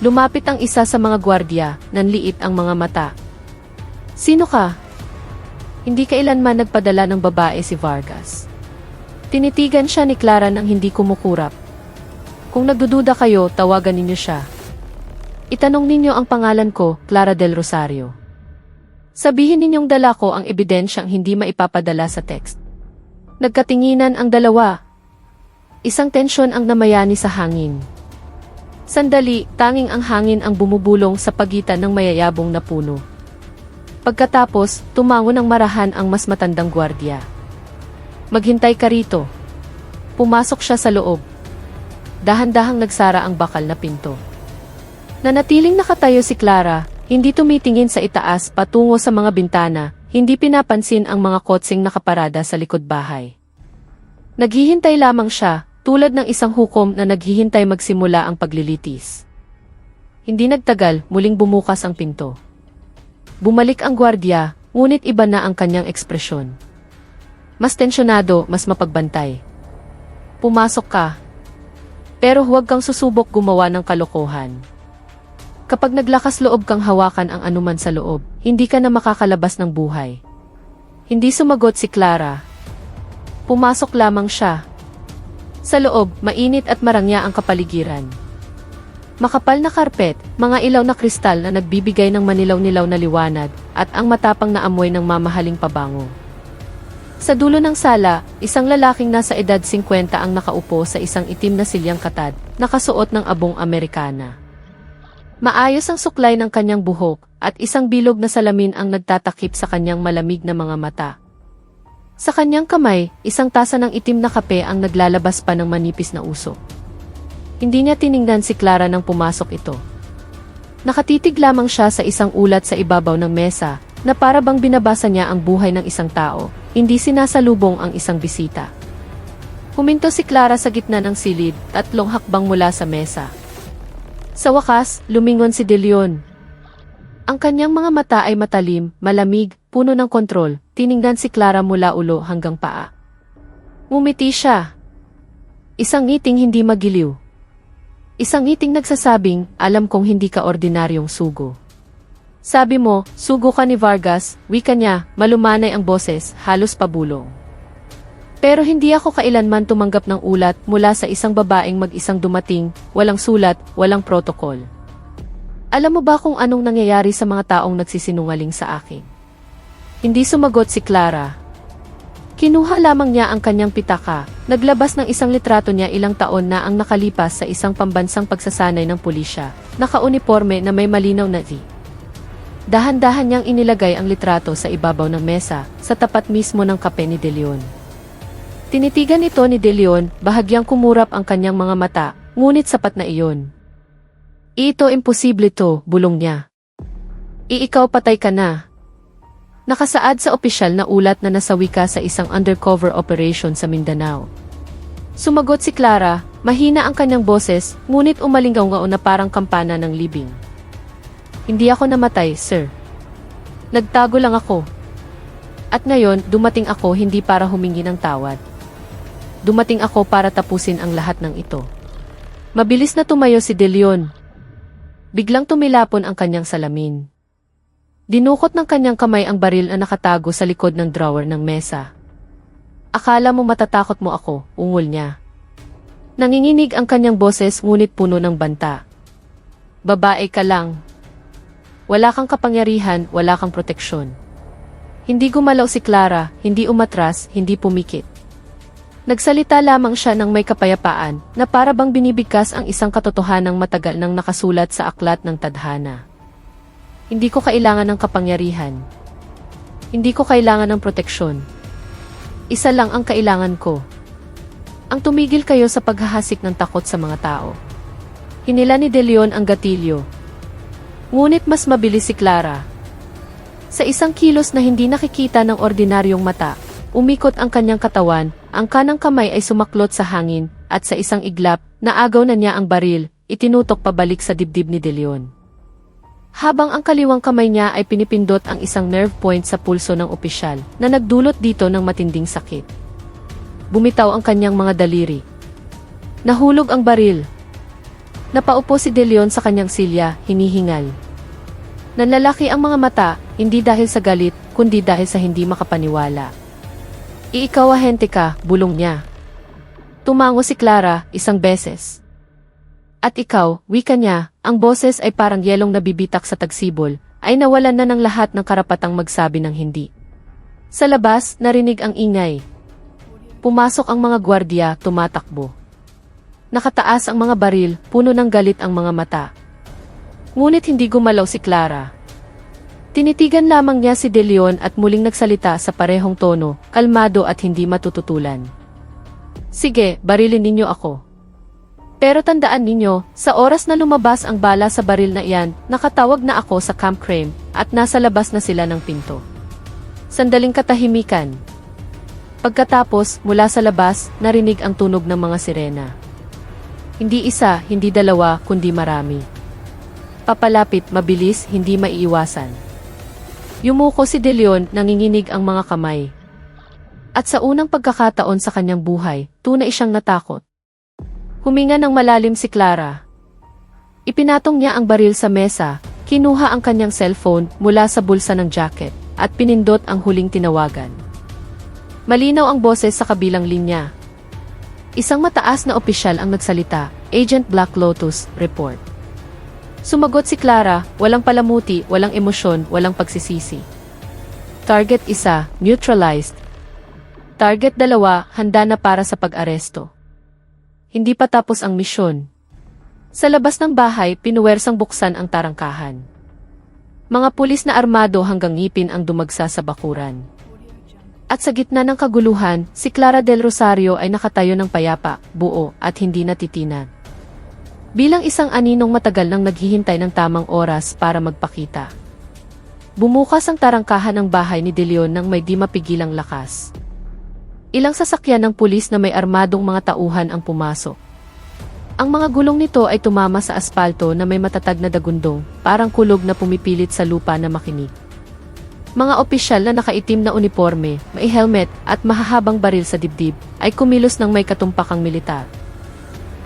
A: Lumapit ang isa sa mga gwardiya, nanliit ang mga mata. Sino ka? Hindi kailanman nagpadala ng babae si Vargas. Tinitigan siya ni Clara nang hindi kumukurap. Kung nagdududa kayo, tawagan ninyo siya. Itanong ninyo ang pangalan ko, Clara del Rosario. Sabihin ninyong dala ko ang ebidensyang hindi maipapadala sa text. Nagkatinginan ang dalawa. Isang tensyon ang namayani sa hangin. Sandali, tanging ang hangin ang bumubulong sa pagitan ng mayayabong na puno. Pagkatapos, tumango ng marahan ang mas matandang gwardiya. Maghintay ka rito. Pumasok siya sa loob. Dahan-dahang nagsara ang bakal na pinto. Nanatiling nakatayo si Clara, hindi tumitingin sa itaas patungo sa mga bintana, hindi pinapansin ang mga kotseng nakaparada sa likod bahay. Naghihintay lamang siya, tulad ng isang hukom na naghihintay magsimula ang paglilitis. Hindi nagtagal, muling bumukas ang pinto. Bumalik ang gwardiya, ngunit iba na ang kanyang ekspresyon. Mas tensyonado, mas mapagbantay. Pumasok ka. Pero huwag kang susubok gumawa ng kalokohan. Kapag naglakas loob kang hawakan ang anuman sa loob, hindi ka na makakalabas ng buhay. Hindi sumagot si Clara. Pumasok lamang siya. Sa loob, mainit at marangya ang kapaligiran. Makapal na karpet, mga ilaw na kristal na nagbibigay ng manilaw-nilaw na liwanag, at ang matapang na amoy ng mamahaling pabango. Sa dulo ng sala, isang lalaking nasa edad 50 ang nakaupo sa isang itim na silyang katad, nakasuot ng abong Amerikana. Maayos ang suklay ng kanyang buhok, at isang bilog na salamin ang nagtatakip sa kanyang malamig na mga mata. Sa kanyang kamay, isang tasa ng itim na kape ang naglalabas pa ng manipis na usok. Hindi niya tiningnan si Clara nang pumasok ito. Nakatitig lamang siya sa isang ulat sa ibabaw ng mesa, na para bang binabasa niya ang buhay ng isang tao, hindi sinasalubong ang isang bisita. Huminto si Clara sa gitna ng silid, 3 hakbang mula sa mesa. Sa wakas, lumingon si De Leon. Ang kanyang mga mata ay matalim, malamig, puno ng kontrol, tiningnan si Clara mula ulo hanggang paa. Ngumiti siya. Isang ngiting hindi magiliw. Isang ngiting nagsasabing, alam kong hindi ka ordinaryong sugo. Sabi mo, sugo ka ni Vargas, wika niya, malumanay ang boses, halos pabulong. Pero hindi ako kailanman tumanggap ng ulat mula sa isang babaeng mag-isang dumating, walang sulat, walang protokol. Alam mo ba kung anong nangyayari sa mga taong nagsisinungaling sa akin? Hindi sumagot si Clara. Kinuha lamang niya ang kanyang pitaka, naglabas ng isang litrato niya ilang taon na ang nakalipas sa isang pambansang pagsasanay ng pulisya, naka-uniforme na may malinaw na T. Dahan-dahan niyang inilagay ang litrato sa ibabaw ng mesa, sa tapat mismo ng kape ni De Leon. Tinitigan ito ni De Leon, bahagyang kumurap ang kanyang mga mata, ngunit sapat na iyon. Ito imposible to, bulong niya. Ikaw patay ka na. Nakasaad sa opisyal na ulat na nasawi ka sa isang undercover operation sa Mindanao. Sumagot si Clara, mahina ang kanyang boses, ngunit umalingaw-ngaw na parang kampana ng libing. Hindi ako namatay, sir. Nagtago lang ako. At ngayon, dumating ako hindi para humingi ng tawad. Dumating ako para tapusin ang lahat ng ito. Mabilis na tumayo si De Leon. Biglang tumilapon ang kanyang salamin. Dinukot ng kanyang kamay ang baril na nakatago sa likod ng drawer ng mesa. Akala mo matatakot mo ako, ungol niya. Nanginginig ang kanyang boses ngunit puno ng banta. Babae ka lang. Wala kang kapangyarihan, wala kang proteksyon. Hindi gumalaw si Clara, hindi umatras, hindi pumikit. Nagsalita lamang siya ng may kapayapaan na para bang binibigkas ang isang katotohanang matagal nang nakasulat sa aklat ng tadhana. Hindi ko kailangan ng kapangyarihan. Hindi ko kailangan ng proteksyon. Isa lang ang kailangan ko. Ang tumigil kayo sa paghahasik ng takot sa mga tao. Hinila ni De Leon ang gatilyo. Ngunit mas mabilis si Clara. Sa isang kilos na hindi nakikita ng ordinaryong mata, umikot ang kanyang katawan, ang kanang kamay ay sumaklot sa hangin, at sa isang iglap, naagaw na niya ang baril, itinutok pabalik sa dibdib ni De Leon. Habang ang kaliwang kamay niya ay pinipindot ang isang nerve point sa pulso ng opisyal, na nagdulot dito ng matinding sakit. Bumitaw ang kanyang mga daliri. Nahulog ang baril. Napaupo si De Leon sa kanyang silya, hinihingal. Nanlalaki ang mga mata, hindi dahil sa galit, kundi dahil sa hindi makapaniwala. Ikaw ahente ka, bulong niya. Tumango si Clara, isang beses. At ikaw, wika niya, ang boses ay parang yelong nabibitak sa tagsibol, ay nawalan na ng lahat ng karapatang magsabi ng hindi. Sa labas, narinig ang ingay. Pumasok ang mga gwardiya, tumatakbo. Nakataas ang mga baril, puno ng galit ang mga mata. Ngunit hindi gumalaw si Clara. Tinitigan lamang niya si De Leon at muling nagsalita sa parehong tono, kalmado at hindi matututulan. Sige, barilin ninyo ako. Pero tandaan ninyo, sa oras na lumabas ang bala sa baril na iyan, nakatawag na ako sa Camp Crane, at nasa labas na sila ng pinto. Sandaling katahimikan. Pagkatapos, mula sa labas, narinig ang tunog ng mga sirena. Hindi isa, hindi dalawa, kundi marami. Papalapit, mabilis, hindi maiiwasan. Yumuko si De Leon, nanginginig ang mga kamay. At sa unang pagkakataon sa kanyang buhay, tunay siyang natakot. Huminga ng malalim si Clara. Ipinatong niya ang baril sa mesa, kinuha ang kanyang cellphone mula sa bulsa ng jacket, at pinindot ang huling tinawagan. Malinaw ang boses sa kabilang linya. Isang mataas na opisyal ang nagsalita, Agent Black Lotus, report. Sumagot si Clara, walang palamuti, walang emosyon, walang pagsisisi. Target 1, neutralized. Target 2, handa na para sa pag-aresto. Hindi pa tapos ang misyon. Sa labas ng bahay, pinuwersang buksan ang tarangkahan. Mga pulis na armado hanggang ngipin ang dumagsa sa bakuran. At sa gitna ng kaguluhan, si Clara del Rosario ay nakatayo ng payapa, buo, at hindi natitinan. Bilang isang aninong matagal nang naghihintay ng tamang oras para magpakita. Bumukas ang tarangkahan ng bahay ni De Leon nang may di mapigilang lakas. Ilang sasakyan ng pulis na may armadong mga tauhan ang pumasok. Ang mga gulong nito ay tumama sa aspalto na may matatag na dagundong, parang kulog na pumipilit sa lupa na makinig. Mga opisyal na nakaitim na uniforme, may helmet at mahahabang baril sa dibdib, ay kumilos ng may katumpakang militar.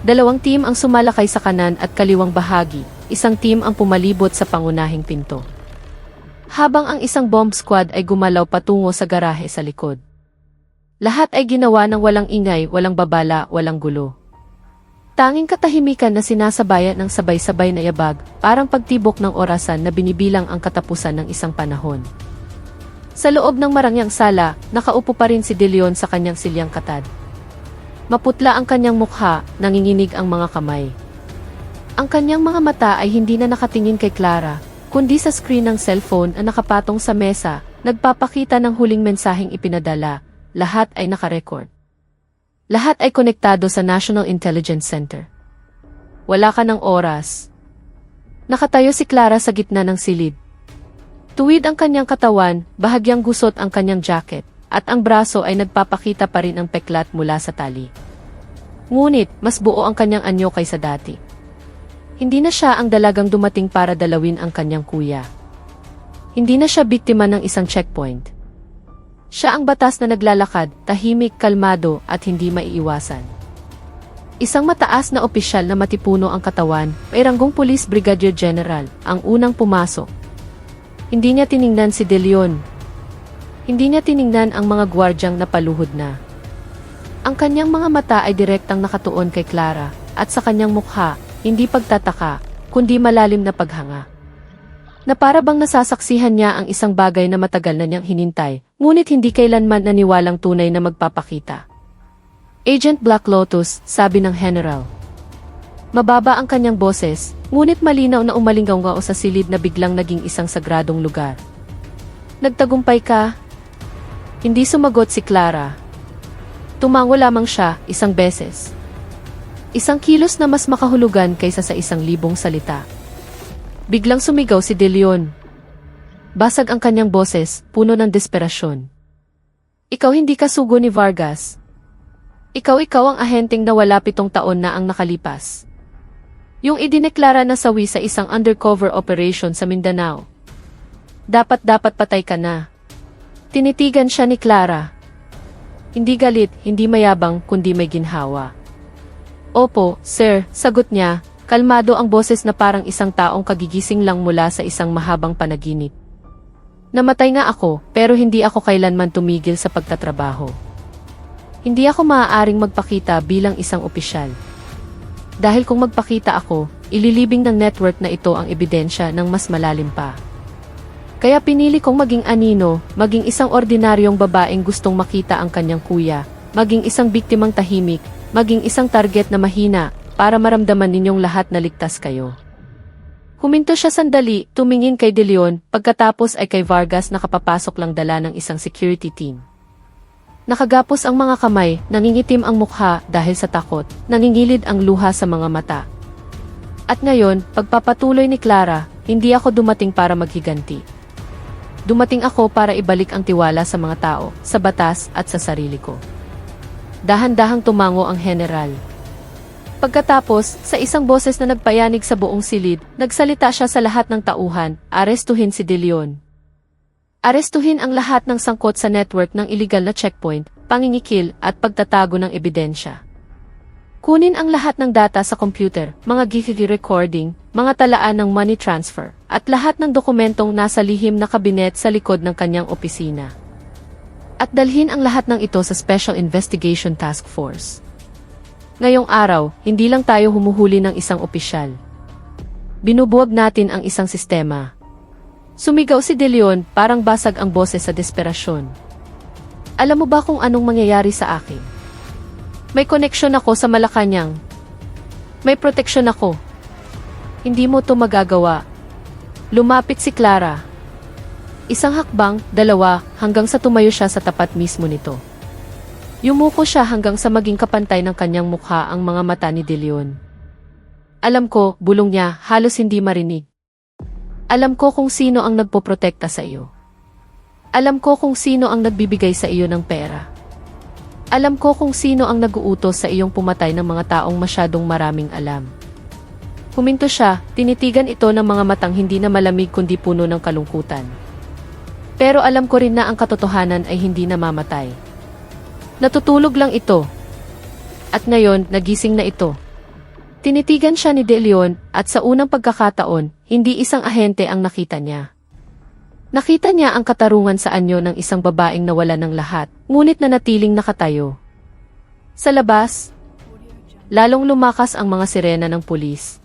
A: Dalawang team ang sumalakay sa kanan at kaliwang bahagi, isang team ang pumalibot sa pangunahing pinto. Habang ang isang bomb squad ay gumalaw patungo sa garahe sa likod. Lahat ay ginawa ng walang ingay, walang babala, walang gulo. Tanging katahimikan na sinasabayan ng sabay-sabay na yabag, parang pagtibok ng orasan na binibilang ang katapusan ng isang panahon. Sa loob ng marangyang sala, nakaupo pa rin si De Leon sa kanyang silyang katad. Maputla ang kanyang mukha, nanginginig ang mga kamay. Ang kanyang mga mata ay hindi na nakatingin kay Clara, kundi sa screen ng cellphone na nakapatong sa mesa, nagpapakita ng huling mensaheng ipinadala, lahat ay nakarecord. Lahat ay konektado sa National Intelligence Center. Wala ka ng oras. Nakatayo si Clara sa gitna ng silid. Tuwid ang kanyang katawan, bahagyang gusot ang kanyang jacket, at ang braso ay nagpapakita pa rin ang peklat mula sa tali. Ngunit, mas buo ang kanyang anyo kaysa dati. Hindi na siya ang dalagang dumating para dalawin ang kanyang kuya. Hindi na siya biktima ng isang checkpoint. Siya ang batas na naglalakad, tahimik, kalmado, at hindi maiiwasan. Isang mataas na opisyal na matipuno ang katawan, may ranggong Police Brigadier General, ang unang pumasok. Hindi niya tiningnan si De Leon. Hindi niya tiningnan ang mga gwardyang napaluhod na. Ang kanyang mga mata ay direktang nakatuon kay Clara, at sa kanyang mukha, hindi pagtataka, kundi malalim na paghanga. Na para bang nasasaksihan niya ang isang bagay na matagal na niyang hinintay, ngunit hindi kailanman naniwalang tunay na magpapakita. Agent Black Lotus, sabi ng General. Mababa ang kanyang boses, ngunit malinaw na umalinggaw sa silid na biglang naging isang sagradong lugar. Nagtagumpay ka? Hindi sumagot si Clara. Tumango lamang siya, isang beses. Isang kilos na mas makahulugan kaysa sa 1,000 salita. Biglang sumigaw si De Leon. Basag ang kanyang boses, puno ng desperasyon. Ikaw hindi ka sugo ni Vargas. Ikaw ang ahenteng nawala 7 taon na ang nakalipas. Yung idineklara na sawi sa isang undercover operation sa Mindanao. Dapat patay ka na. Tinitigan siya ni Clara. Hindi galit, hindi mayabang, kundi may ginhawa. Opo, sir, sagot niya, kalmado ang boses na parang isang taong kagigising lang mula sa isang mahabang panaginip. Namatay nga ako, pero hindi ako kailanman tumigil sa pagtatrabaho. Hindi ako maaaring magpakita bilang isang opisyal. Dahil kung magpakita ako, ililibing ng network na ito ang ebidensya ng mas malalim pa. Kaya pinili kong maging anino, maging isang ordinaryong babaeng gustong makita ang kanyang kuya, maging isang biktimang tahimik, maging isang target na mahina, para maramdaman ninyong lahat na ligtas kayo. Huminto siya sandali, tumingin kay De Leon, pagkatapos ay kay Vargas na kapapasok lang dala ng isang security team. Nakagapos ang mga kamay, nangingitim ang mukha dahil sa takot, nangingilid ang luha sa mga mata. At ngayon, pagpapatuloy ni Clara, hindi ako dumating para maghiganti. Dumating ako para ibalik ang tiwala sa mga tao, sa batas at sa sarili ko. Dahan-dahang tumango ang general. Pagkatapos, sa isang boses na nagpayanig sa buong silid, nagsalita siya sa lahat ng tauhan, arestuhin si De Leon. Arestuhin ang lahat ng sangkot sa network ng illegal na checkpoint, pangingikil at pagtatago ng ebidensya. Kunin ang lahat ng data sa computer, mga GCD recording, mga talaan ng money transfer, at lahat ng dokumentong nasa lihim na kabinet sa likod ng kanyang opisina. At dalhin ang lahat ng ito sa Special Investigation Task Force. Ngayong araw, hindi lang tayo humuhuli ng isang opisyal. Binubuwag natin ang isang sistema. Sumigaw si De Leon, parang basag ang boses sa desperasyon. Alam mo ba kung anong mangyayari sa akin? May koneksyon ako sa Malacanang. May proteksyon ako. Hindi mo to magagawa. Lumapit si Clara. Isang hakbang, 2, hanggang sa tumayo siya sa tapat mismo nito. Yumuko siya hanggang sa maging kapantay ng kanyang mukha ang mga mata ni De Leon. Alam ko, bulong niya, halos hindi marinig. Alam ko kung sino ang nagpoprotekta sa iyo. Alam ko kung sino ang nagbibigay sa iyo ng pera. Alam ko kung sino ang nag-uutos sa iyong pumatay ng mga taong masyadong maraming alam. Huminto siya, tinitigan ito ng mga matang hindi na malamig kundi puno ng kalungkutan. Pero alam ko rin na ang katotohanan ay hindi namamatay. Natutulog lang ito. At ngayon, nagising na ito. Tinitigan siya ni De Leon, at sa unang pagkakataon, hindi isang ahente ang nakita niya. Nakita niya ang katarungan sa anyo ng isang babaeng nawala ng lahat, ngunit nanatiling nakatayo. Sa labas, lalong lumakas ang mga sirena ng pulis.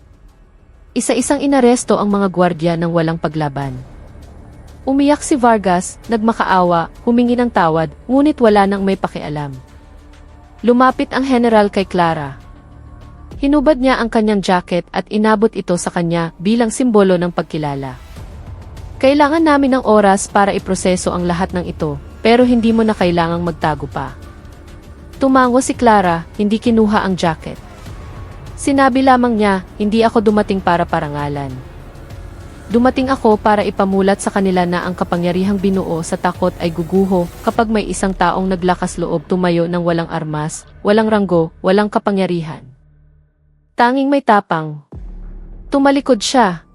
A: Isa-isang inaresto ang mga gwardya ng walang paglaban. Umiyak si Vargas, nagmakaawa, humingi ng tawad, ngunit wala nang may pakialam. Lumapit ang general kay Clara. Hinubad niya ang kanyang jacket at inabot ito sa kanya bilang simbolo ng pagkilala. Kailangan namin ng oras para iproseso ang lahat ng ito, pero hindi mo na kailangang magtago pa. Tumango si Clara, hindi kinuha ang jacket. Sinabi lamang niya, hindi ako dumating para parangalan. Dumating ako para ipamulat sa kanila na ang kapangyarihang binuo sa takot ay guguho kapag may isang taong naglakas loob tumayo ng walang armas, walang ranggo, walang kapangyarihan. Tanging may tapang. Tumalikod siya.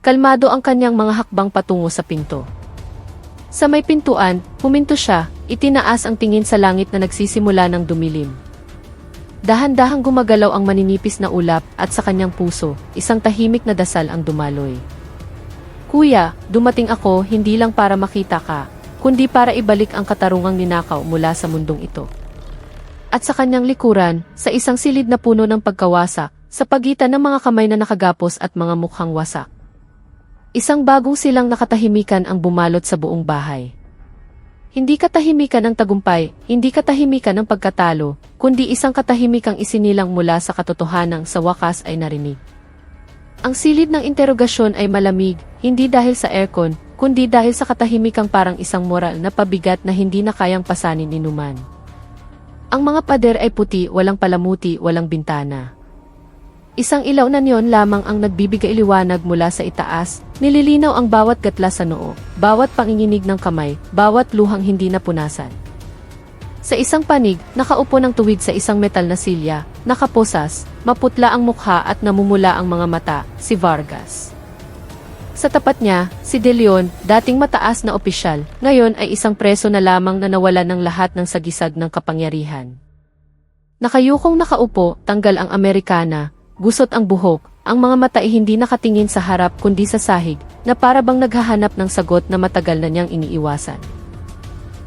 A: Kalmado ang kanyang mga hakbang patungo sa pinto. Sa may pintuan, huminto siya, itinaas ang tingin sa langit na nagsisimula ng dumilim. Dahan-dahang gumagalaw ang maninipis na ulap at sa kanyang puso, isang tahimik na dasal ang dumaloy. Kuya, dumating ako hindi lang para makita ka, kundi para ibalik ang katarungang ninakaw mula sa mundong ito. At sa kanyang likuran, sa isang silid na puno ng pagkawasak, sa pagitan ng mga kamay na nakagapos at mga mukhang wasak. Isang bagong silang nakatahimikan ang bumalot sa buong bahay. Hindi katahimikan ng tagumpay, hindi katahimikan ng pagkatalo, kundi isang katahimikang isinilang mula sa katotohanang sa wakas ay narinig. Ang silid ng interogasyon ay malamig, hindi dahil sa aircon, kundi dahil sa katahimikang parang isang moral na pabigat na hindi na kayang pasanin inuman. Ang mga pader ay puti, walang palamuti, walang bintana. Isang ilaw na neon lamang ang nagbibigay liwanag mula sa itaas, nililinaw ang bawat gatla sa noo, bawat panginginig ng kamay, bawat luhang hindi napunasan. Sa isang panig, nakaupo ng tuwid sa isang metal na silya, nakaposas, maputla ang mukha at namumula ang mga mata, si Vargas. Sa tapat niya, si De Leon, dating mataas na opisyal, ngayon ay isang preso na lamang na nawala ng lahat ng sagisag ng kapangyarihan. Nakayukong nakaupo, tanggal ang Amerikana, gusot ang buhok, ang mga mata ay hindi nakatingin sa harap kundi sa sahig, na para bang naghahanap ng sagot na matagal na niyang iniiwasan.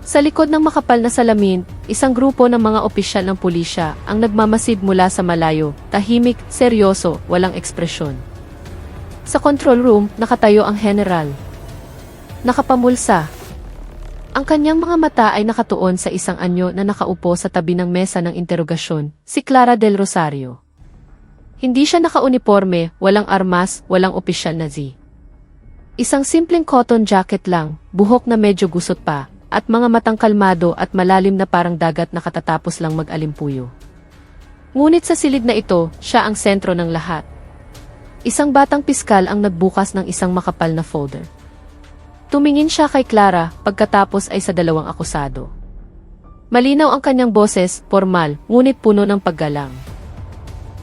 A: Sa likod ng makapal na salamin, isang grupo ng mga opisyal ng pulisya ang nagmamasid mula sa malayo, tahimik, seryoso, walang ekspresyon. Sa control room, nakatayo ang general. Nakapamulsa. Ang kanyang mga mata ay nakatuon sa isang anyo na nakaupo sa tabi ng mesa ng interogasyon, si Clara del Rosario. Hindi siya naka-uniforme, walang armas, walang opisyal na Z. Isang simpleng cotton jacket lang, buhok na medyo gusot pa, at mga matang kalmado at malalim na parang dagat na katatapos lang mag-alimpuyo. Ngunit sa silid na ito, siya ang sentro ng lahat. Isang batang piskal ang nagbukas ng isang makapal na folder. Tumingin siya kay Clara, pagkatapos ay sa dalawang akusado. Malinaw ang kanyang boses, formal, ngunit puno ng paggalang.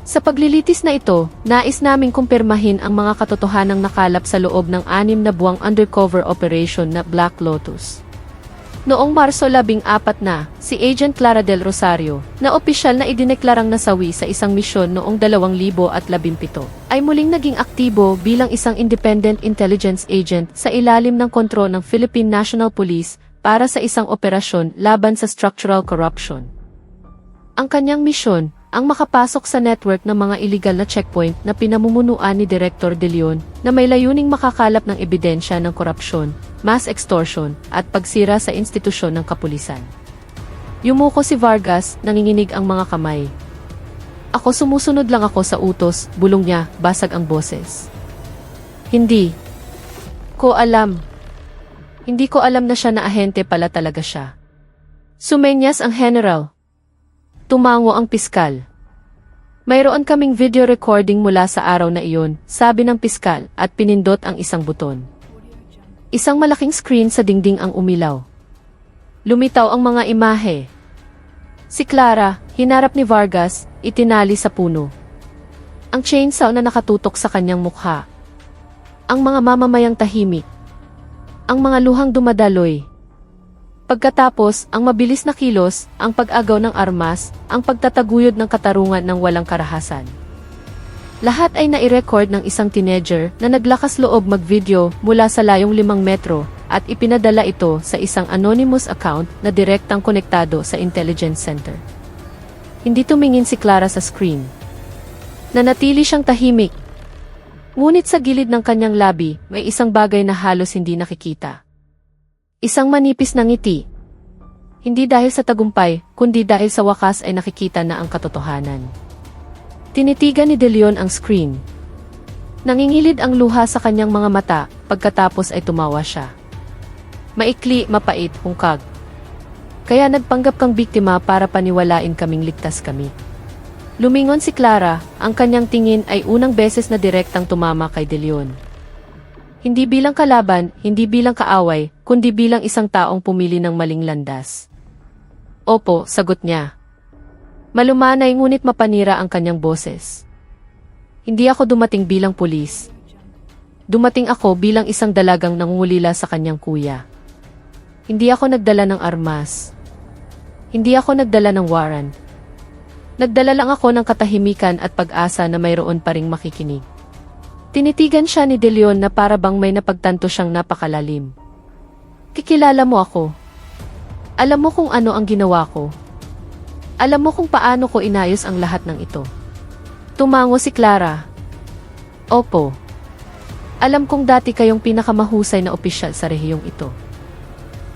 A: Sa paglilitis na ito, nais naming kumpirmahin ang mga katotohanang nakalap sa loob ng 6 na buwang undercover operation na Black Lotus. Noong Marso 14 na, si Agent Clara del Rosario, na opisyal na idineklarang nasawi sa isang misyon noong 2017, ay muling naging aktibo bilang isang independent intelligence agent sa ilalim ng kontrol ng Philippine National Police para sa isang operasyon laban sa structural corruption. Ang kanyang misyon, ang makapasok sa network ng mga illegal na checkpoint na pinamumunuan ni Director De Leon na may layuning makakalap ng ebidensya ng korupsyon, mass extortion, at pagsira sa institusyon ng kapulisan. Yumuko si Vargas, nanginginig ang mga kamay. Ako sumusunod lang ako sa utos, bulong niya, basag ang boses. Hindi ko alam. Hindi ko alam na siya na ahente pala talaga siya. Sumenyas ang general. Tumango ang piskal. Mayroon kaming video recording mula sa araw na iyon, sabi ng piskal, at pinindot ang isang buton. Isang malaking screen sa dingding ang umilaw. Lumitaw ang mga imahe. Si Clara, hinarap ni Vargas, itinali sa puno. Ang chainsaw na nakatutok sa kanyang mukha. Ang mga mamamayang tahimik. Ang mga luhang dumadaloy. Pagkatapos, ang mabilis na kilos, ang pag-agaw ng armas, ang pagtataguyod ng katarungan ng walang karahasan. Lahat ay nai-record ng isang teenager na naglakas loob mag-video mula sa layong 5 metro at ipinadala ito sa isang anonymous account na direktang konektado sa intelligence center. Hindi tumingin si Clara sa screen. Nanatili siyang tahimik. Ngunit sa gilid ng kanyang labi, may isang bagay na halos hindi nakikita. Isang manipis na ngiti. Hindi dahil sa tagumpay, kundi dahil sa wakas ay nakikita na ang katotohanan. Tinitigan ni De Leon ang screen. Nangingilid ang luha sa kanyang mga mata, pagkatapos ay tumawa siya. Maikli, mapait, hungkag. Kaya nagpanggap kang biktima para paniwalain kaming ligtas kami. Lumingon si Clara, ang kanyang tingin ay unang beses na direktang tumama kay De Leon. Hindi bilang kalaban, hindi bilang kaaway, kundi bilang isang taong pumili ng maling landas. Opo, sagot niya. Malumanay ngunit mapanira ang kanyang boses. Hindi ako dumating bilang pulis. Dumating ako bilang isang dalagang nangungulila sa kanyang kuya. Hindi ako nagdala ng armas. Hindi ako nagdala ng warrant. Nagdala lang ako ng katahimikan at pag-asa na mayroon pa ring makikinig. Tinitigan siya ni De Leon na para bang may napagtanto siyang napakalalim. Kikilala mo ako. Alam mo kung ano ang ginawa ko. Alam mo kung paano ko inayos ang lahat ng ito. Tumango si Clara. Opo. Alam kong dati kayong pinakamahusay na opisyal sa rehiyong ito.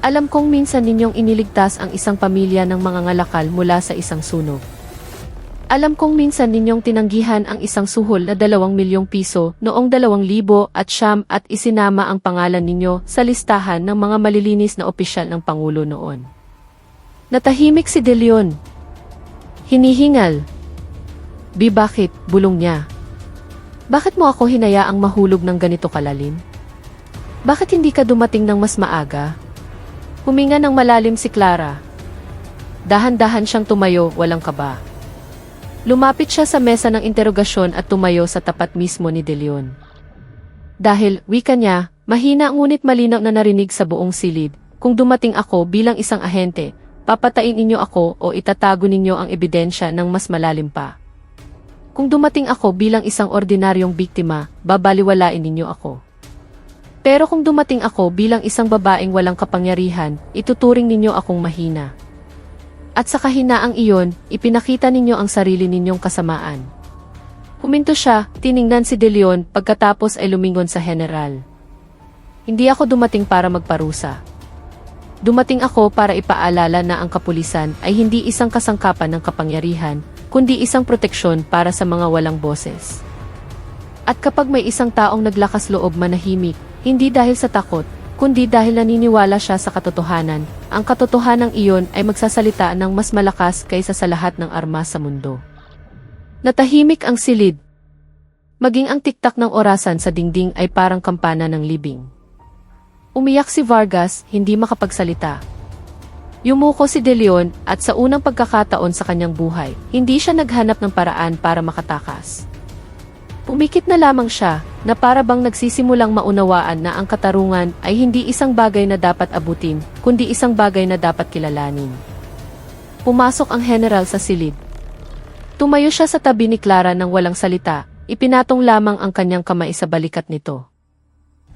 A: Alam kong minsan ninyong iniligtas ang isang pamilya ng mga ngalakal mula sa isang sunog. Alam kong minsan ninyong tinanggihan ang isang suhol na 2 milyong piso noong 2000 at isinama ang pangalan ninyo sa listahan ng mga malilinis na opisyal ng Pangulo noon. Natahimik si De Leon. Hinihingal. Bakit? Bulong niya. Bakit mo ako hinayaang mahulog ng ganito kalalim? Bakit hindi ka dumating ng mas maaga? Huminga ng malalim si Clara. Dahan-dahan siyang tumayo, walang kaba. Lumapit siya sa mesa ng interogasyon at tumayo sa tapat mismo ni De Leon. Dahil, wika niya, mahina ngunit malinaw na narinig sa buong silid, kung dumating ako bilang isang ahente, papatain ninyo ako o itatago ninyo ang ebidensya ng mas malalim pa. Kung dumating ako bilang isang ordinaryong biktima, babaliwalain ninyo ako. Pero kung dumating ako bilang isang babaeng walang kapangyarihan, ituturing ninyo akong mahina. At sa kahinaang iyon, ipinakita ninyo ang sarili ninyong kasamaan. Huminto siya, tiningnan si De Leon pagkatapos ay lumingon sa general. Hindi ako dumating para magparusa. Dumating ako para ipaalala na ang kapulisan ay hindi isang kasangkapan ng kapangyarihan, kundi isang proteksyon para sa mga walang boses. At kapag may isang taong naglakas loob manahimik, hindi dahil sa takot, kundi dahil naniniwala siya sa katotohanan, ang katotohanang iyon ay magsasalita ng mas malakas kaysa sa lahat ng armas sa mundo. Natahimik ang silid. Maging ang tiktak ng orasan sa dingding ay parang kampana ng libing. Umiyak si Vargas, hindi makapagsalita. Yumuko si De Leon at sa unang pagkakataon sa kanyang buhay, hindi siya naghanap ng paraan para makatakas. Pumikit na lamang siya, na para bang nagsisimulang maunawaan na ang katarungan ay hindi isang bagay na dapat abutin, kundi isang bagay na dapat kilalanin. Pumasok ang general sa silid. Tumayo siya sa tabi ni Clara nang walang salita, ipinatong lamang ang kanyang kamay sa balikat nito.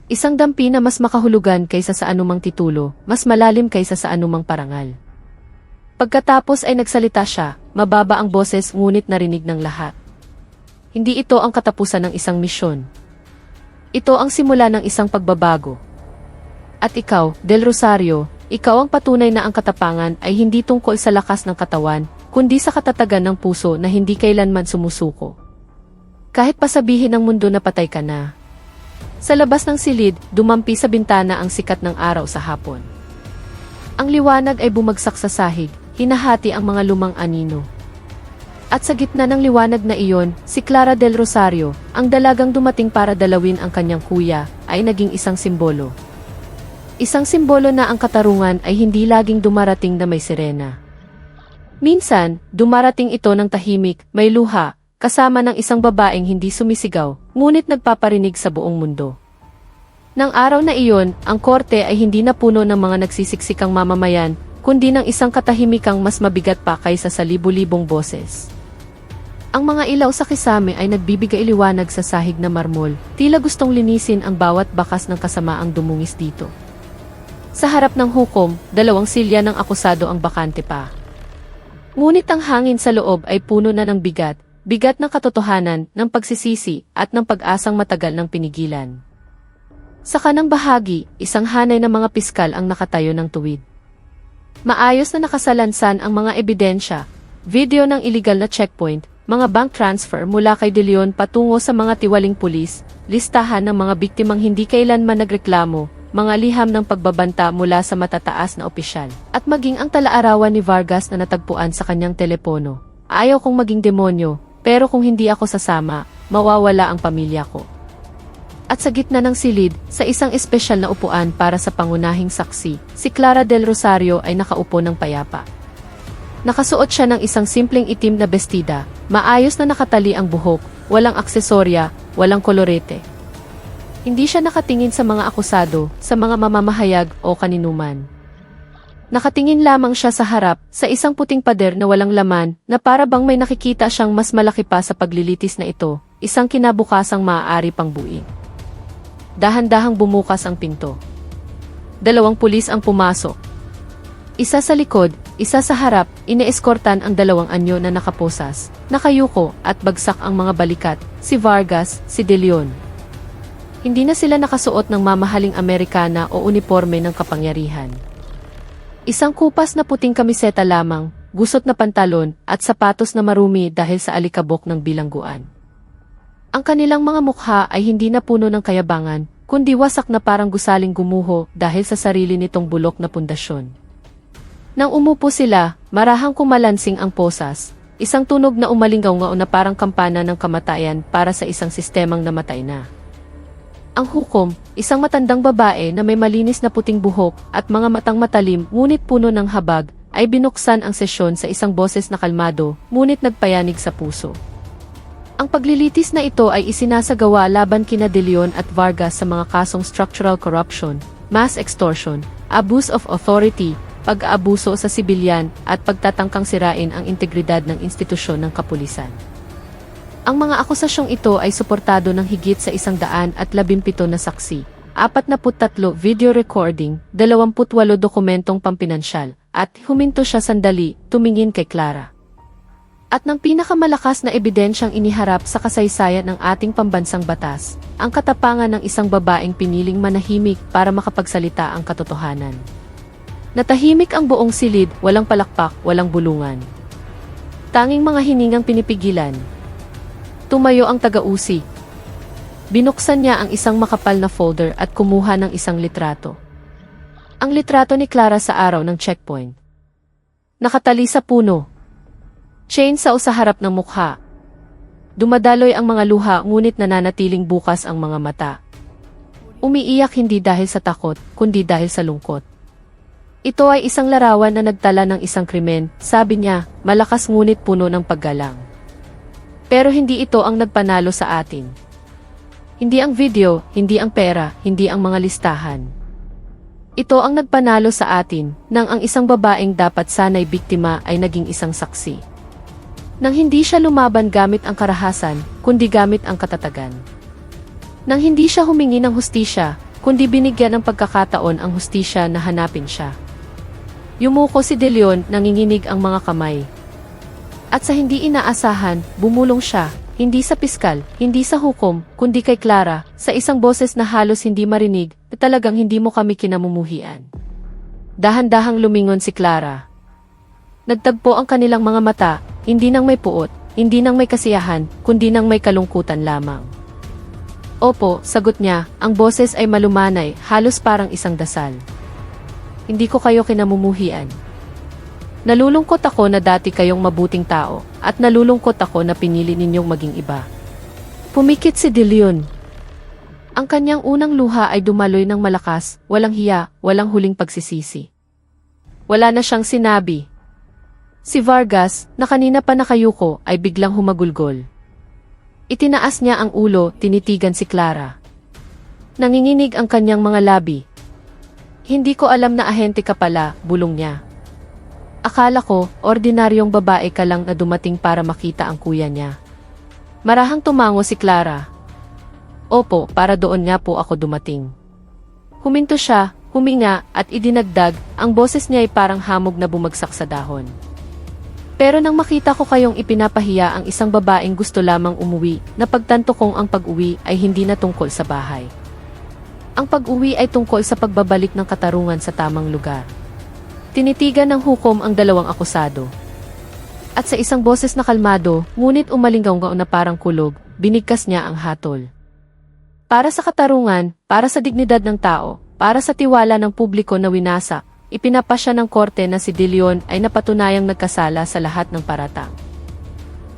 A: Isang dampi na mas makahulugan kaysa sa anumang titulo, mas malalim kaysa sa anumang parangal. Pagkatapos ay nagsalita siya, mababa ang boses ngunit narinig ng lahat. Hindi ito ang katapusan ng isang misyon. Ito ang simula ng isang pagbabago. At ikaw, Del Rosario, ikaw ang patunay na ang katapangan ay hindi tungkol sa lakas ng katawan, kundi sa katatagan ng puso na hindi kailanman sumusuko. Kahit pasabihin ng mundo na patay ka na. Sa labas ng silid, dumampi sa bintana ang sikat ng araw sa hapon. Ang liwanag ay bumagsak sa sahig, hinahati ang mga lumang anino. At sa gitna ng liwanag na iyon, si Clara del Rosario, ang dalagang dumating para dalawin ang kanyang kuya, ay naging isang simbolo. Isang simbolo na ang katarungan ay hindi laging dumarating na may sirena. Minsan, dumarating ito ng tahimik, may luha, kasama ng isang babaeng hindi sumisigaw, ngunit nagpaparinig sa buong mundo. Nang araw na iyon, ang korte ay hindi na puno ng mga nagsisiksikang mamamayan, kundi ng isang katahimikang mas mabigat pa kaysa sa libu-libong boses. Ang mga ilaw sa kisame ay nagbibigay liwanag sa sahig na marmol, tila gustong linisin ang bawat bakas ng kasamaang dumungis dito. Sa harap ng hukom, 2 silya ng akusado ang bakante pa. Ngunit ang hangin sa loob ay puno na ng bigat, bigat ng katotohanan, ng pagsisisi, at ng pag-asang matagal ng pinigilan. Sa kanang bahagi, isang hanay ng mga piskal ang nakatayo ng tuwid. Maayos na nakasalansan ang mga ebidensya, video ng illegal na checkpoint, mga bank transfer mula kay De Leon patungo sa mga tiwaling pulis, listahan ng mga biktimang hindi kailanman nagreklamo, mga liham ng pagbabanta mula sa matataas na opisyal, at maging ang talaarawan ni Vargas na natagpuan sa kanyang telepono. Ayaw kong maging demonyo, pero kung hindi ako sasama, mawawala ang pamilya ko. At sa gitna ng silid, sa isang espesyal na upuan para sa pangunahing saksi, si Clara del Rosario ay nakaupo ng payapa. Nakasuot siya ng isang simpleng itim na bestida, maayos na nakatali ang buhok, walang aksesorya, walang kolorete. Hindi siya nakatingin sa mga akusado, sa mga mamamahayag o kaninuman. Nakatingin lamang siya sa harap, sa isang puting pader na walang laman, na para bang may nakikita siyang mas malaki pa sa paglilitis na ito, isang kinabukasang maaari pang buuin. Dahan-dahang bumukas ang pinto. 2 pulis ang pumasok. Isa sa likod, isa sa harap, ineeskortan ang 2 anyo na nakaposas, nakayuko at bagsak ang mga balikat, si Vargas, si De Leon. Hindi na sila nakasuot ng mamahaling Amerikana o uniforme ng kapangyarihan. Isang kupas na puting kamiseta lamang, gusot na pantalon, at sapatos na marumi dahil sa alikabok ng bilangguan. Ang kanilang mga mukha ay hindi na puno ng kayabangan, kundi wasak na parang gusaling gumuho dahil sa sarili nitong bulok na pundasyon. Nang umupo sila, marahang kumalansing ang posas, isang tunog na umalinggaw na parang kampana ng kamatayan para sa isang sistemang namatay na. Ang hukom, isang matandang babae na may malinis na puting buhok at mga matang matalim ngunit puno ng habag, ay binuksan ang sesyon sa isang boses na kalmado, ngunit nagpayanig sa puso. Ang paglilitis na ito ay isinasagawa laban kina De Leon at Vargas sa mga kasong structural corruption, mass extortion, abuse of authority, pag-aabuso sa sibilyan, at pagtatangkang sirain ang integridad ng institusyon ng kapulisan. Ang mga akusasyong ito ay suportado ng higit sa 117 na saksi, 43 video recording, 28 dokumentong pampinansyal, at huminto siya sandali, tumingin kay Clara. At ng pinakamalakas na ebidensyang iniharap sa kasaysayan ng ating pambansang batas, ang katapangan ng isang babaeng piniling manahimik para makapagsalita ang katotohanan. Natahimik ang buong silid, walang palakpak, walang bulungan. Tanging mga hiningang pinipigilan. Tumayo ang taga-usi. Binuksan niya ang isang makapal na folder at kumuha ng isang litrato. Ang litrato ni Clara sa araw ng checkpoint. Nakatali sa puno. Chain sa usaharap ng mukha. Dumadaloy ang mga luha ngunit nananatiling bukas ang mga mata. Umiiyak hindi dahil sa takot, kundi dahil sa lungkot. Ito ay isang larawan na nagtala ng isang krimen, sabi niya, malakas ngunit puno ng paggalang. Pero hindi ito ang nagpanalo sa atin. Hindi ang video, hindi ang pera, hindi ang mga listahan. Ito ang nagpanalo sa atin, nang ang isang babaeng dapat sana'y biktima ay naging isang saksi. Nang hindi siya lumaban gamit ang karahasan, kundi gamit ang katatagan. Nang hindi siya humingi ng hustisya, kundi binigyan ng pagkakataon ang hustisya na hanapin siya. Yumuko si De Leon, nanginginig ang mga kamay. At sa hindi inaasahan, bumulong siya, hindi sa piskal, hindi sa hukom, kundi kay Clara, sa isang boses na halos hindi marinig, na talagang hindi mo kami kinamumuhian. Dahan-dahang lumingon si Clara. Nagtagpo ang kanilang mga mata, hindi nang may puot, hindi nang may kasiyahan, kundi nang may kalungkutan lamang. Opo, sagot niya, ang boses ay malumanay, halos parang isang dasal. Hindi ko kayo kinamumuhian. Nalulungkot ako na dati kayong mabuting tao, at nalulungkot ako na pinili ninyong maging iba. Pumikit si De Leon. Ang kanyang unang luha ay dumaloy ng malakas, walang hiya, walang huling pagsisisi. Wala na siyang sinabi. Si Vargas, na kanina pa nakayuko, ay biglang humagulgol. Itinaas niya ang ulo, tinitigan si Clara. Nanginginig ang kanyang mga labi. Hindi ko alam na ahente ka pala, bulong niya. Akala ko, ordinaryong babae ka lang na dumating para makita ang kuya niya. Marahang tumango si Clara. Opo, para doon nga po ako dumating. Huminto siya, huminga, at idinagdag, ang boses niya ay parang hamog na bumagsak sa dahon. Pero nang makita ko kayong ipinapahiya ang isang babaeng gusto lamang umuwi, napagtanto kong ang pag-uwi ay hindi na tungkol sa bahay. Ang pag-uwi ay tungkol sa pagbabalik ng katarungan sa tamang lugar. Tinitigan ng hukom ang dalawang akusado. At sa isang boses na kalmado, ngunit umalinggaw na parang kulog, binigkas niya ang hatol. Para sa katarungan, para sa dignidad ng tao, para sa tiwala ng publiko na winasak, ipinapasya ng korte na si De Leon ay napatunayang nagkasala sa lahat ng paratang.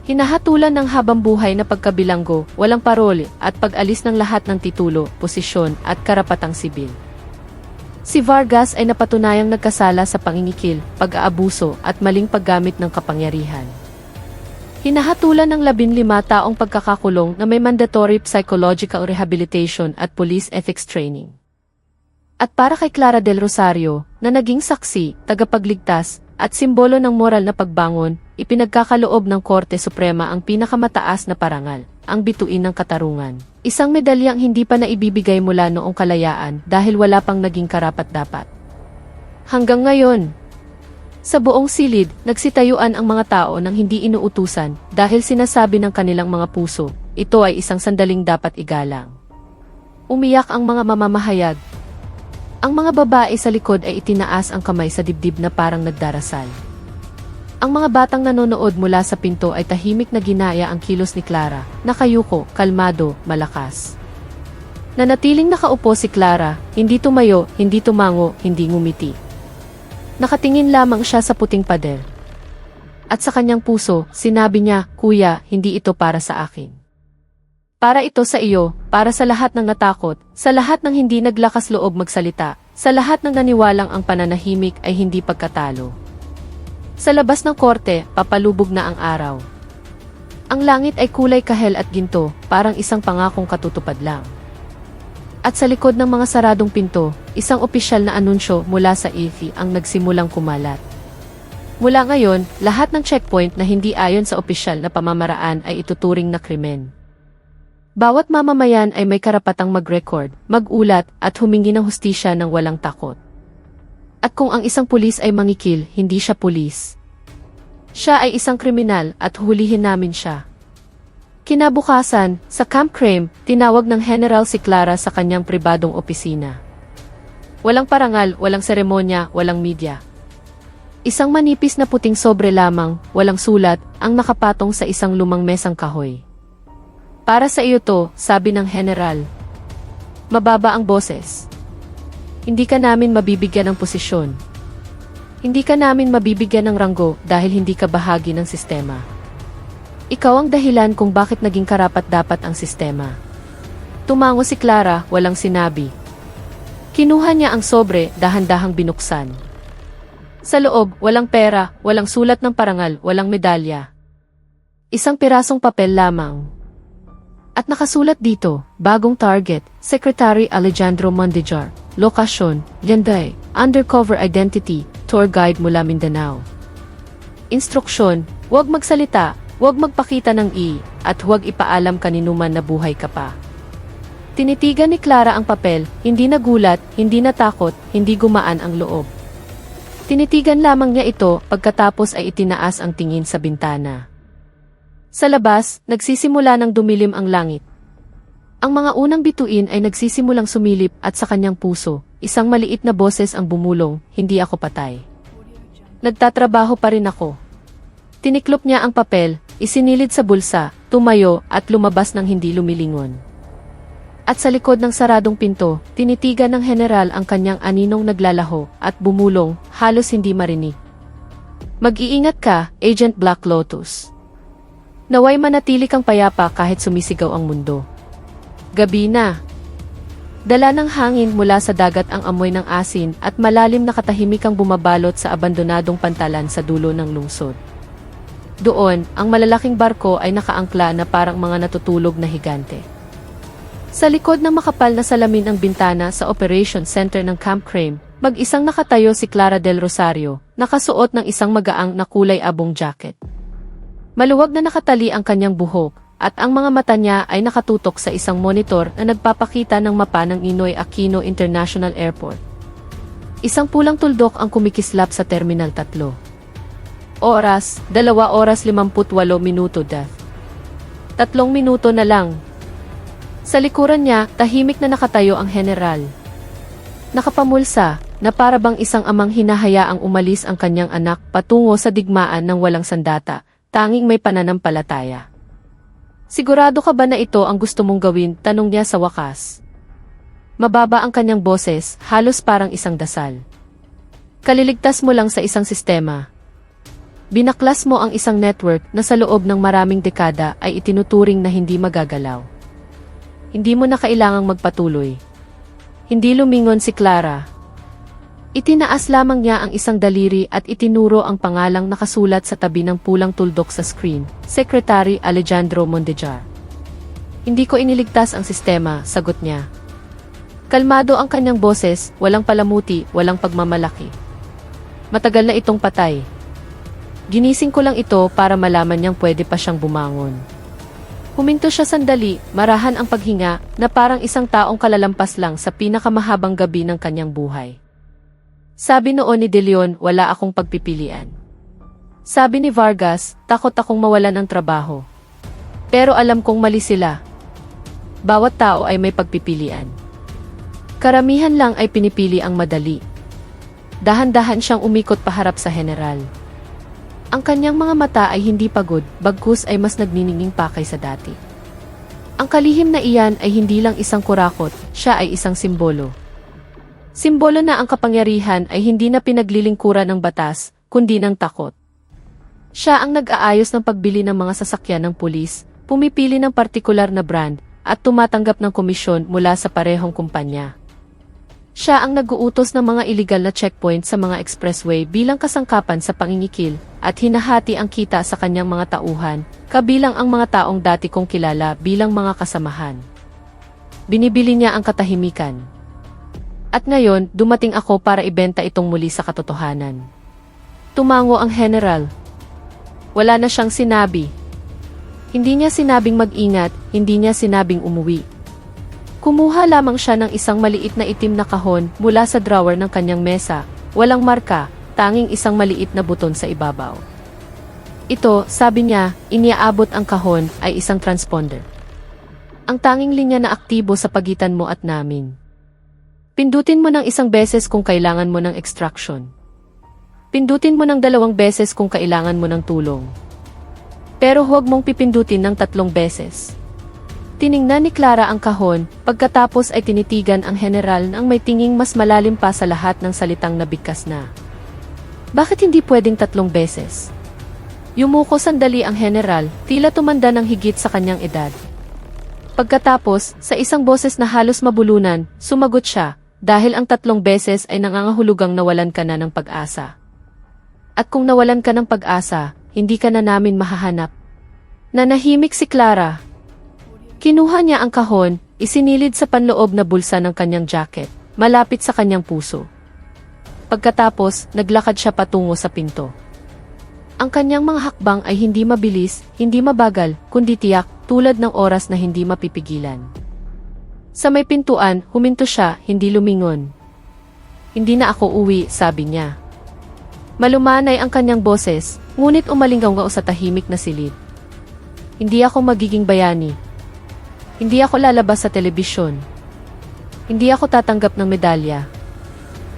A: Hinahatulan ng habang buhay na pagkabilanggo, walang parole, at pag-alis ng lahat ng titulo, posisyon, at karapatang sibil. Si Vargas ay napatunayang nagkasala sa pangingikil, pag-aabuso, at maling paggamit ng kapangyarihan. Hinahatulan ng 15 taong pagkakakulong na may mandatory psychological rehabilitation at police ethics training. At para kay Clara del Rosario, na naging saksi, tagapagligtas, at simbolo ng moral na pagbangon, ipinagkakaloob ng Korte Suprema ang pinakamataas na parangal, ang bituin ng katarungan. Isang medalyang hindi pa naibibigay mula noong kalayaan dahil wala pang naging karapat-dapat. Hanggang ngayon, sa buong silid, nagsitayuan ang mga tao nang hindi inuutusan dahil sinasabi ng kanilang mga puso, ito ay isang sandaling dapat igalang. Umiyak ang mga mamamahayag. Ang mga babae sa likod ay itinaas ang kamay sa dibdib na parang nagdarasal. Ang mga batang nanonood mula sa pinto ay tahimik na ginaya ang kilos ni Clara, nakayuko, kalmado, malakas. Nanatiling nakaupo si Clara, hindi tumayo, hindi tumango, hindi ngumiti. Nakatingin lamang siya sa puting pader. At sa kanyang puso, sinabi niya, "Kuya, hindi ito para sa akin. Para ito sa iyo, para sa lahat ng natakot, sa lahat ng hindi naglakas loob magsalita, sa lahat ng naniwalang ang pananahimik ay hindi pagkatalo." Sa labas ng korte, papalubog na ang araw. Ang langit ay kulay kahel at ginto, parang isang pangakong katutupad lang. At sa likod ng mga saradong pinto, isang opisyal na anunsyo mula sa EFE ang nagsimulang kumalat. Mula ngayon, lahat ng checkpoint na hindi ayon sa opisyal na pamamaraan ay ituturing na krimen. Bawat mamamayan ay may karapatang mag-record, mag-ulat, at humingi ng hustisya ng walang takot. At kung ang isang pulis ay mangikil, hindi siya pulis. Siya ay isang kriminal at hulihin namin siya. Kinabukasan, sa Camp Crame, tinawag ng General si Clara sa kanyang pribadong opisina. Walang parangal, walang seremonya, walang media. Isang manipis na puting sobre lamang, walang sulat, ang nakapatong sa isang lumang mesang kahoy. "Para sa iyo to," sabi ng General. Mababa ang boses. "Hindi ka namin mabibigyan ng posisyon. Hindi ka namin mabibigyan ng ranggo dahil hindi ka bahagi ng sistema. Ikaw ang dahilan kung bakit naging karapat-dapat ang sistema." Tumango si Clara, walang sinabi. Kinuha niya ang sobre, dahan-dahang binuksan. Sa loob, walang pera, walang sulat ng parangal, walang medalya. Isang pirasong papel lamang. At nakasulat dito, bagong target, Secretary Alejandro Mondejar, lokasyon, Llanday, undercover identity, tour guide mula Mindanao. Instruksyon, huwag magsalita, huwag magpakita ng at huwag ipaalam kaninuman na buhay ka pa. Tinitigan ni Clara ang papel, hindi nagulat, hindi natakot, hindi gumaan ang loob. Tinitigan lamang niya ito, pagkatapos ay itinaas ang tingin sa bintana. Sa labas, nagsisimula ng dumilim ang langit. Ang mga unang bituin ay nagsisimulang sumilip at sa kanyang puso, isang maliit na boses ang bumulong, "Hindi ako patay. Nagtatrabaho pa rin ako." Tiniklop niya ang papel, isinilid sa bulsa, tumayo at lumabas ng hindi lumilingon. At sa likod ng saradong pinto, tinitigan ng General ang kanyang aninong naglalaho at bumulong, halos hindi marinig. "Mag-iingat ka, Agent Black Lotus. Naway manatili kang payapa kahit sumisigaw ang mundo." Gabi na. Dala ng hangin mula sa dagat ang amoy ng asin at malalim na katahimik ang bumabalot sa abandonadong pantalan sa dulo ng lungsod. Doon, ang malalaking barko ay nakaangkla na parang mga natutulog na higante. Sa likod ng makapal na salamin ang bintana sa Operation Center ng Camp Crame, mag-isang nakatayo si Clara del Rosario, nakasuot ng isang magaang na kulay abong jacket. Maluwag na nakatali ang kanyang buhok, at ang mga mata niya ay nakatutok sa isang monitor na nagpapakita ng mapa ng Ninoy Aquino International Airport. Isang pulang tuldok ang kumikislap sa Terminal 3. Oras, 2 oras 58 minuto death. 3 minuto na lang. Sa likuran niya, tahimik na nakatayo ang General. Nakapamulsa, na para bang isang amang hinahayaang umalis ang kanyang anak patungo sa digmaan ng walang sandata, tanging may pananampalataya. "Sigurado ka ba na ito ang gusto mong gawin?" tanong niya sa wakas. Mababa ang kanyang boses, halos parang isang dasal. "Kaliligtas mo lang sa isang sistema. Binaklas mo ang isang network na sa loob ng maraming dekada ay itinuturing na hindi magagalaw. Hindi mo na kailangang magpatuloy." Hindi lumingon si Clara. Itinaas lamang niya ang isang daliri at itinuro ang pangalang nakasulat sa tabi ng pulang tuldok sa screen, Secretary Alejandro Mondejar. "Hindi ko iniligtas ang sistema," sagot niya. Kalmado ang kanyang boses, walang palamuti, walang pagmamalaki. "Matagal na itong patay. Ginising ko lang ito para malaman niyang pwede pa siyang bumangon." Huminto siya sandali, marahan ang paghinga, na parang isang taong kalalampas lang sa pinakamahabang gabi ng kanyang buhay. Sabi noon ni De Leon, "Wala akong pagpipilian." Sabi ni Vargas, "Takot akong mawalan ng trabaho. Pero alam kong mali sila. Bawat tao ay may pagpipilian." Karamihan lang ay pinipili ang madali. Dahan-dahan siyang umikot paharap sa general. Ang kanyang mga mata ay hindi pagod, bagkus ay mas nagniningning pa kaysa dati. Ang kalihim na iyan ay hindi lang isang kurakot, siya ay isang simbolo. Simbolo na ang kapangyarihan ay hindi na pinaglilingkuran ng batas, kundi ng takot. Siya ang nag-aayos ng pagbili ng mga sasakyan ng pulis, pumipili ng partikular na brand, at tumatanggap ng komisyon mula sa parehong kumpanya. Siya ang nag-uutos ng mga iligal na checkpoint sa mga expressway bilang kasangkapan sa pangingikil at hinahati ang kita sa kanyang mga tauhan, kabilang ang mga taong dati kong kilala bilang mga kasamahan. Binibili niya ang katahimikan. At ngayon, dumating ako para ibenta itong muli sa katotohanan. Tumango ang general. Wala na siyang sinabi. Hindi niya sinabing mag-ingat, hindi niya sinabing umuwi. Kumuha lamang siya ng isang maliit na itim na kahon mula sa drawer ng kanyang mesa, walang marka, tanging isang maliit na buton sa ibabaw. Ito, sabi niya, iniaabot ang kahon ay isang transponder. Ang tanging linya na aktibo sa pagitan mo at namin. Pindutin mo ng isang beses kung kailangan mo ng extraction. Pindutin mo ng 2 beses kung kailangan mo ng tulong. Pero huwag mong pipindutin ng 3 beses. Tiningnan ni Clara ang kahon, pagkatapos ay tinitigan ang general nang may tinging mas malalim pa sa lahat ng salitang nabigkas na. Bakit hindi pwedeng 3 beses? Yumuko sandali ang general, tila tumanda ng higit sa kanyang edad. Pagkatapos, sa isang boses na halos mabulunan, sumagot siya, dahil ang 3 beses ay nangangahulugang nawalan ka na ng pag-asa. At kung nawalan ka ng pag-asa, hindi ka na namin mahahanap. Nanahimik si Clara. Kinuha niya ang kahon, isinilid sa panloob na bulsa ng kanyang jacket, malapit sa kanyang puso. Pagkatapos, naglakad siya patungo sa pinto. Ang kanyang mga hakbang ay hindi mabilis, hindi mabagal, kundi tiyak, tulad ng oras na hindi mapipigilan. Sa may pintuan, huminto siya, hindi lumingon. Hindi na ako uwi, sabi niya. Malumanay ang kanyang boses, ngunit umalinggaw sa tahimik na silid. Hindi ako magiging bayani. Hindi ako lalabas sa telebisyon. Hindi ako tatanggap ng medalya.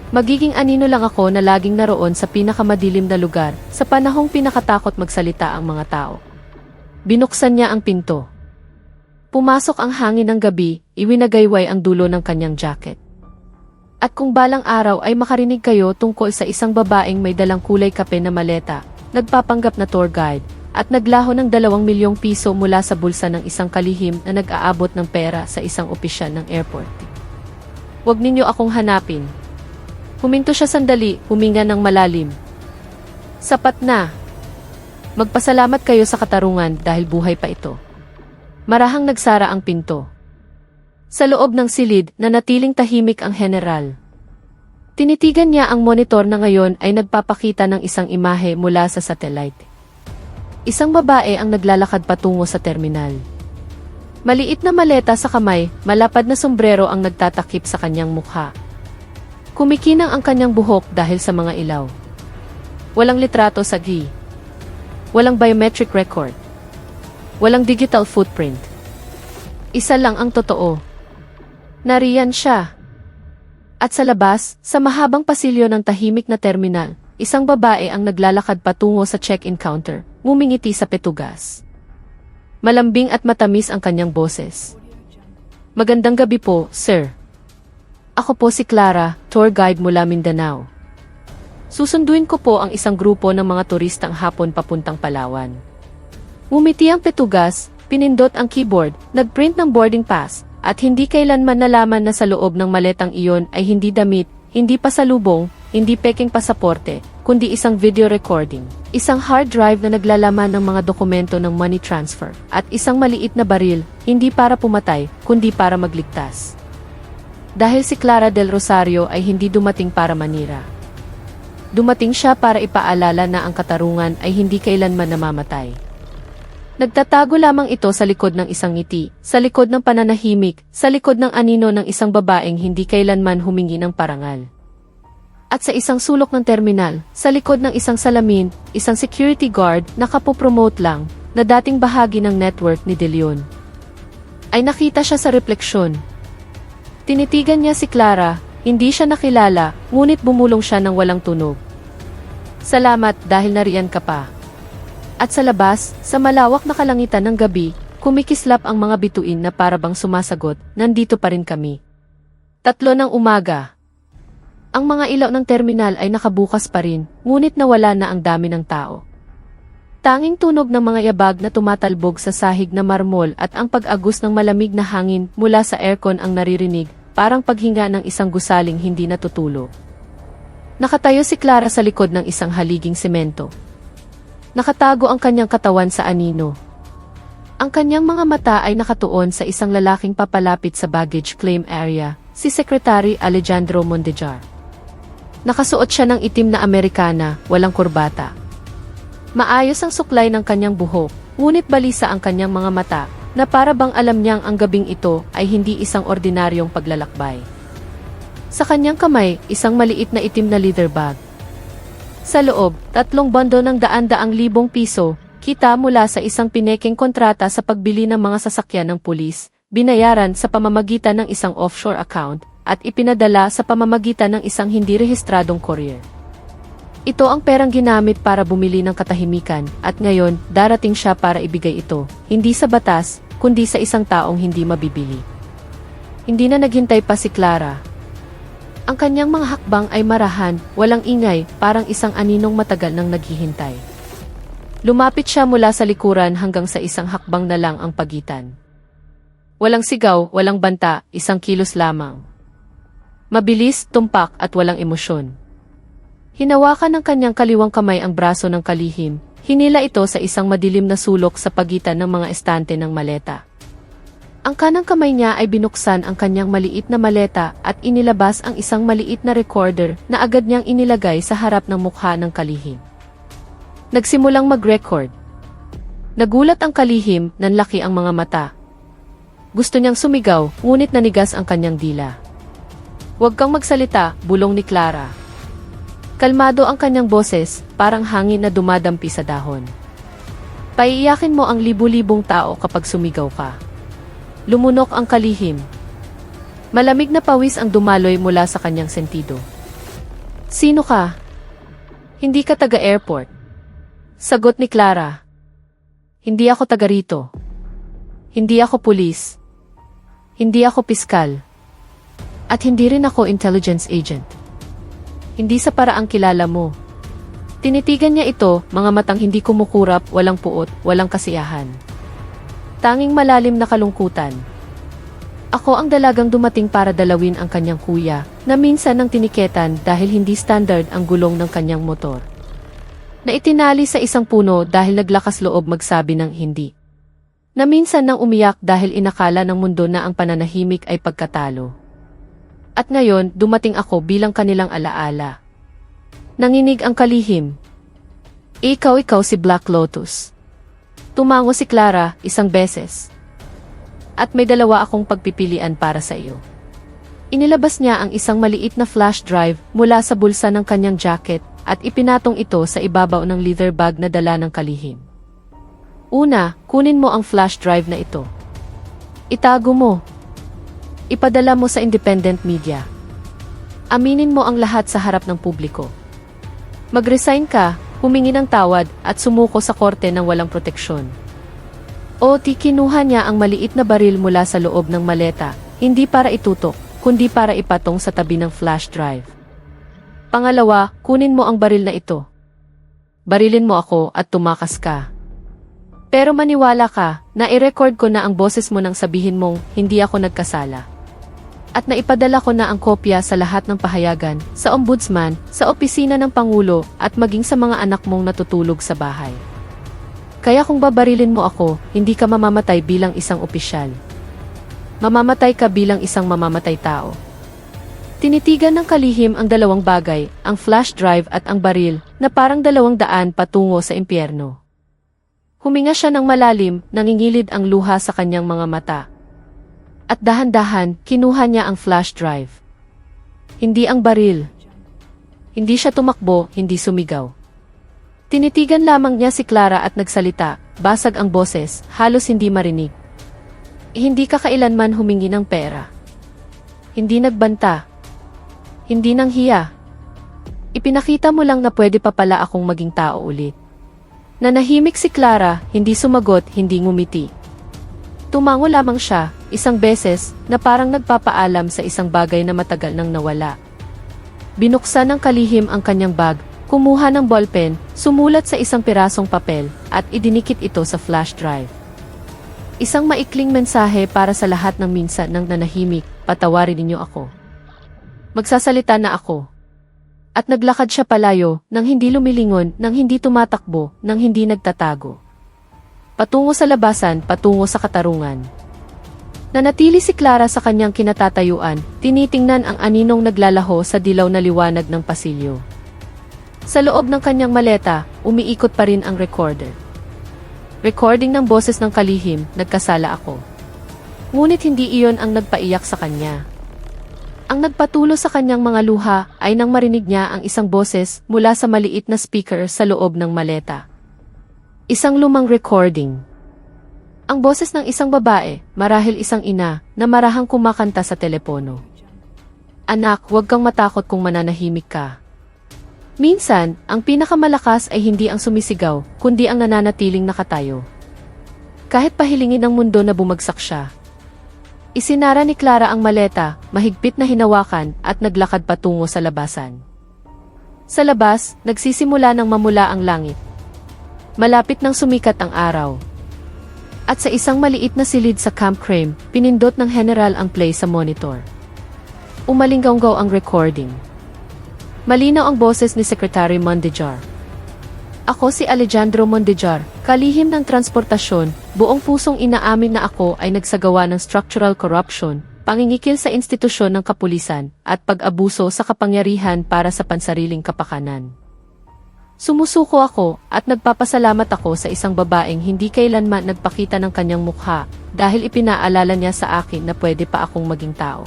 A: Magiging anino lang ako na laging naroon sa pinakamadilim na lugar, sa panahong pinakatakot magsalita ang mga tao. Binuksan niya ang pinto. Pumasok ang hangin ng gabi, iwinagayway ang dulo ng kanyang jacket. At kung balang araw ay makarinig kayo tungkol sa isang babaeng may dalang kulay kape na maleta, nagpapanggap na tour guide, at naglaho ng 2 milyong piso mula sa bulsa ng isang kalihim na nag-aabot ng pera sa isang opisyal ng airport. Huwag ninyo akong hanapin. Huminto siya sandali, huminga ng malalim. Sapat na. Magpasalamat kayo sa katarungan dahil buhay pa ito. Marahang nagsara ang pinto. Sa loob ng silid, nanatiling tahimik ang general. Tinitigan niya ang monitor na ngayon ay nagpapakita ng isang imahe mula sa satellite. Isang babae ang naglalakad patungo sa terminal. Maliit na maleta sa kamay, malapad na sombrero ang nagtatakip sa kanyang mukha. Kumikinang ang kanyang buhok dahil sa mga ilaw. Walang litrato sa GI. Walang biometric record. Walang digital footprint. Isa lang ang totoo. Nariyan siya. At sa labas, sa mahabang pasilyo ng tahimik na terminal, isang babae ang naglalakad patungo sa check-in counter, ngumingiti sa petugas. Malambing at matamis ang kanyang boses. Magandang gabi po, sir. Ako po si Clara, tour guide mula Mindanao. Susunduin ko po ang isang grupo ng mga turistang hapon papuntang Palawan. Ngumiti ang petugas, pinindot ang keyboard, nagprint ng boarding pass, at hindi kailanman nalaman na sa loob ng maletang iyon ay hindi damit, hindi pasalubong, hindi peking pasaporte, kundi isang video recording, isang hard drive na naglalaman ng mga dokumento ng money transfer, at isang maliit na baril, hindi para pumatay, kundi para magligtas. Dahil si Clara del Rosario ay hindi dumating para manira. Dumating siya para ipaalala na ang katarungan ay hindi kailanman namamatay. Nagtatago lamang ito sa likod ng isang ngiti, sa likod ng pananahimik, sa likod ng anino ng isang babaeng hindi kailanman humingi ng parangal. At sa isang sulok ng terminal, sa likod ng isang salamin, isang security guard na kapopromote lang, na dating bahagi ng network ni De Leon. Ay nakita siya sa refleksyon. Tinitigan niya si Clara, hindi siya nakilala, ngunit bumulong siya ng walang tunog. Salamat dahil nariyan ka pa. At sa labas, sa malawak na kalangitan ng gabi, kumikislap ang mga bituin na parabang sumasagot, nandito pa rin kami. 3 ng umaga. Ang mga ilaw ng terminal ay nakabukas pa rin, ngunit nawala na ang dami ng tao. Tanging tunog ng mga yabag na tumatalbog sa sahig na marmol at ang pag-agos ng malamig na hangin mula sa aircon ang naririnig, parang paghinga ng isang gusaling hindi natutulog. Nakatayo si Clara sa likod ng isang haliging semento. Nakatago ang kanyang katawan sa anino. Ang kanyang mga mata ay nakatuon sa isang lalaking papalapit sa baggage claim area, si Secretary Alejandro Mondejar. Nakasuot siya ng itim na Amerikana, walang kurbata. Maayos ang suklay ng kanyang buhok, ngunit balisa ang kanyang mga mata, na para bang alam niyang ang gabing ito ay hindi isang ordinaryong paglalakbay. Sa kanyang kamay, isang maliit na itim na leather bag. Sa loob, 3 bando ng daan-daang libong piso, kita mula sa isang pinekeng kontrata sa pagbili ng mga sasakyan ng pulis, binayaran sa pamamagitan ng isang offshore account, at ipinadala sa pamamagitan ng isang hindi rehistradong courier. Ito ang perang ginamit para bumili ng katahimikan, at ngayon, darating siya para ibigay ito, hindi sa batas, kundi sa isang taong hindi mabibili. Hindi na naghintay pa si Clara. Ang kanyang mga hakbang ay marahan, walang ingay, parang isang aninong matagal nang naghihintay. Lumapit siya mula sa likuran hanggang sa isang hakbang na lang ang pagitan. Walang sigaw, walang banta, 1 kilos lamang. Mabilis, tumpak at walang emosyon. Hinawakan ng kanyang kaliwang kamay ang braso ng kalihim, hinila ito sa isang madilim na sulok sa pagitan ng mga estante ng maleta. Ang kanang kamay niya ay binuksan ang kanyang maliit na maleta at inilabas ang isang maliit na recorder na agad niyang inilagay sa harap ng mukha ng kalihim. Nagsimulang mag-record. Nagulat ang kalihim, nanlaki ang mga mata. Gusto niyang sumigaw, ngunit nanigas ang kanyang dila. Huwag kang magsalita, bulong ni Clara. Kalmado ang kanyang boses, parang hangin na dumadampi sa dahon. Paiiyakin mo ang libu-libong tao kapag sumigaw ka. Lumunok ang kalihim. Malamig na pawis ang dumaloy mula sa kanyang sentido. Sino ka? Hindi ka taga-airport. Sagot ni Clara. Hindi ako taga rito. Hindi ako pulis. Hindi ako piskal. At hindi rin ako intelligence agent. Hindi sa paraang kilala mo. Tinitigan niya ito, mga matang hindi kumukurap, walang puot, walang kasiyahan. Tanging malalim na kalungkutan. Ako ang dalagang dumating para dalawin ang kanyang kuya, na minsan nang tiniketan dahil hindi standard ang gulong ng kanyang motor. Na itinali sa isang puno dahil naglakas loob magsabi ng hindi. Na minsan nang umiyak dahil inakala ng mundo na ang pananahimik ay pagkatalo. At ngayon, dumating ako bilang kanilang alaala. Nanginig ang kalihim. Ikaw si Black Lotus. Tumango si Clara 1 beses. At may 2 akong pagpipilian para sa iyo. Inilabas niya ang isang maliit na flash drive mula sa bulsa ng kanyang jacket at ipinatong ito sa ibabaw ng leather bag na dala ng kalihim. Una, kunin mo ang flash drive na ito. Itago mo. Ipadala mo sa independent media. Aminin mo ang lahat sa harap ng publiko. Mag-resign ka, humingi ng tawad at sumuko sa korte ng walang proteksyon. Kinuha niya ang maliit na baril mula sa loob ng maleta, hindi para itutok, kundi para ipatong sa tabi ng flash drive. Pangalawa, kunin mo ang baril na ito. Barilin mo ako at tumakas ka. Pero maniwala ka, na i-record ko na ang boses mo nang sabihin mong hindi ako nagkasala. At naipadala ko na ang kopya sa lahat ng pahayagan, sa ombudsman, sa opisina ng Pangulo, at maging sa mga anak mong natutulog sa bahay. Kaya kung babarilin mo ako, hindi ka mamamatay bilang isang opisyal. Mamamatay ka bilang isang mamamatay tao. Tinitigan ng kalihim ang 2 bagay, ang flash drive at ang baril, na parang 200 patungo sa impyerno. Huminga siya ng malalim, nangingilid ang luha sa kanyang mga mata. At dahan-dahan, kinuha niya ang flash drive. Hindi ang baril. Hindi siya tumakbo, hindi sumigaw. Tinitigan lamang niya si Clara at nagsalita, basag ang boses, halos hindi marinig. Hindi ka kailanman humingi ng pera. Hindi nagbanta. Hindi nanghiya. Ipinakita mo lang na pwede pa pala akong maging tao ulit. Nanahimik si Clara, hindi sumagot, hindi ngumiti. Tumango lamang siya, isang beses, na parang nagpapaalam sa isang bagay na matagal nang nawala. Binuksan ng kalihim ang kanyang bag, kumuha ng ballpen, sumulat sa isang pirasong papel, at idinikit ito sa flash drive. Isang maikling mensahe para sa lahat ng minsan nang nanahimik, patawarin ninyo ako. Magsasalita na ako. At naglakad siya palayo, nang hindi lumilingon, nang hindi tumatakbo, nang hindi nagtatago. Patungo sa labasan, patungo sa katarungan. Nanatili si Clara sa kanyang kinatatayuan, tinitingnan ang aninong naglalaho sa dilaw na liwanag ng pasilyo. Sa loob ng kanyang maleta, umiikot pa rin ang recorder. Recording ng boses ng kalihim, nagkasala ako. Ngunit hindi iyon ang nagpaiyak sa kanya. Ang nagpatulo sa kanyang mga luha ay nang marinig niya ang isang boses mula sa maliit na speaker sa loob ng maleta. Isang lumang recording. Ang boses ng isang babae, marahil isang ina, na marahang kumakanta sa telepono. Anak, huwag kang matakot kung mananahimik ka. Minsan, ang pinakamalakas ay hindi ang sumisigaw, kundi ang nananatiling nakatayo. Kahit pahilingin ng mundo na bumagsak siya. Isinara ni Clara ang maleta, mahigpit na hinawakan, at naglakad patungo sa labasan. Sa labas, nagsisimula ng mamula ang langit. Malapit nang sumikat ang araw. At sa isang maliit na silid sa Camp Crame, pinindot ng General ang play sa monitor. Umalinggaw-gaw ang recording. Malinaw ang boses ni Secretary Mondejar. Ako si Alejandro Mondejar, kalihim ng transportasyon, buong pusong inaamin na ako ay nagsagawa ng structural corruption, pangingikil sa institusyon ng kapulisan, at pag-abuso sa kapangyarihan para sa pansariling kapakanan. Sumusuko ako, at nagpapasalamat ako sa isang babaeng hindi kailanman nagpakita ng kanyang mukha, dahil ipinaalala niya sa akin na pwede pa akong maging tao.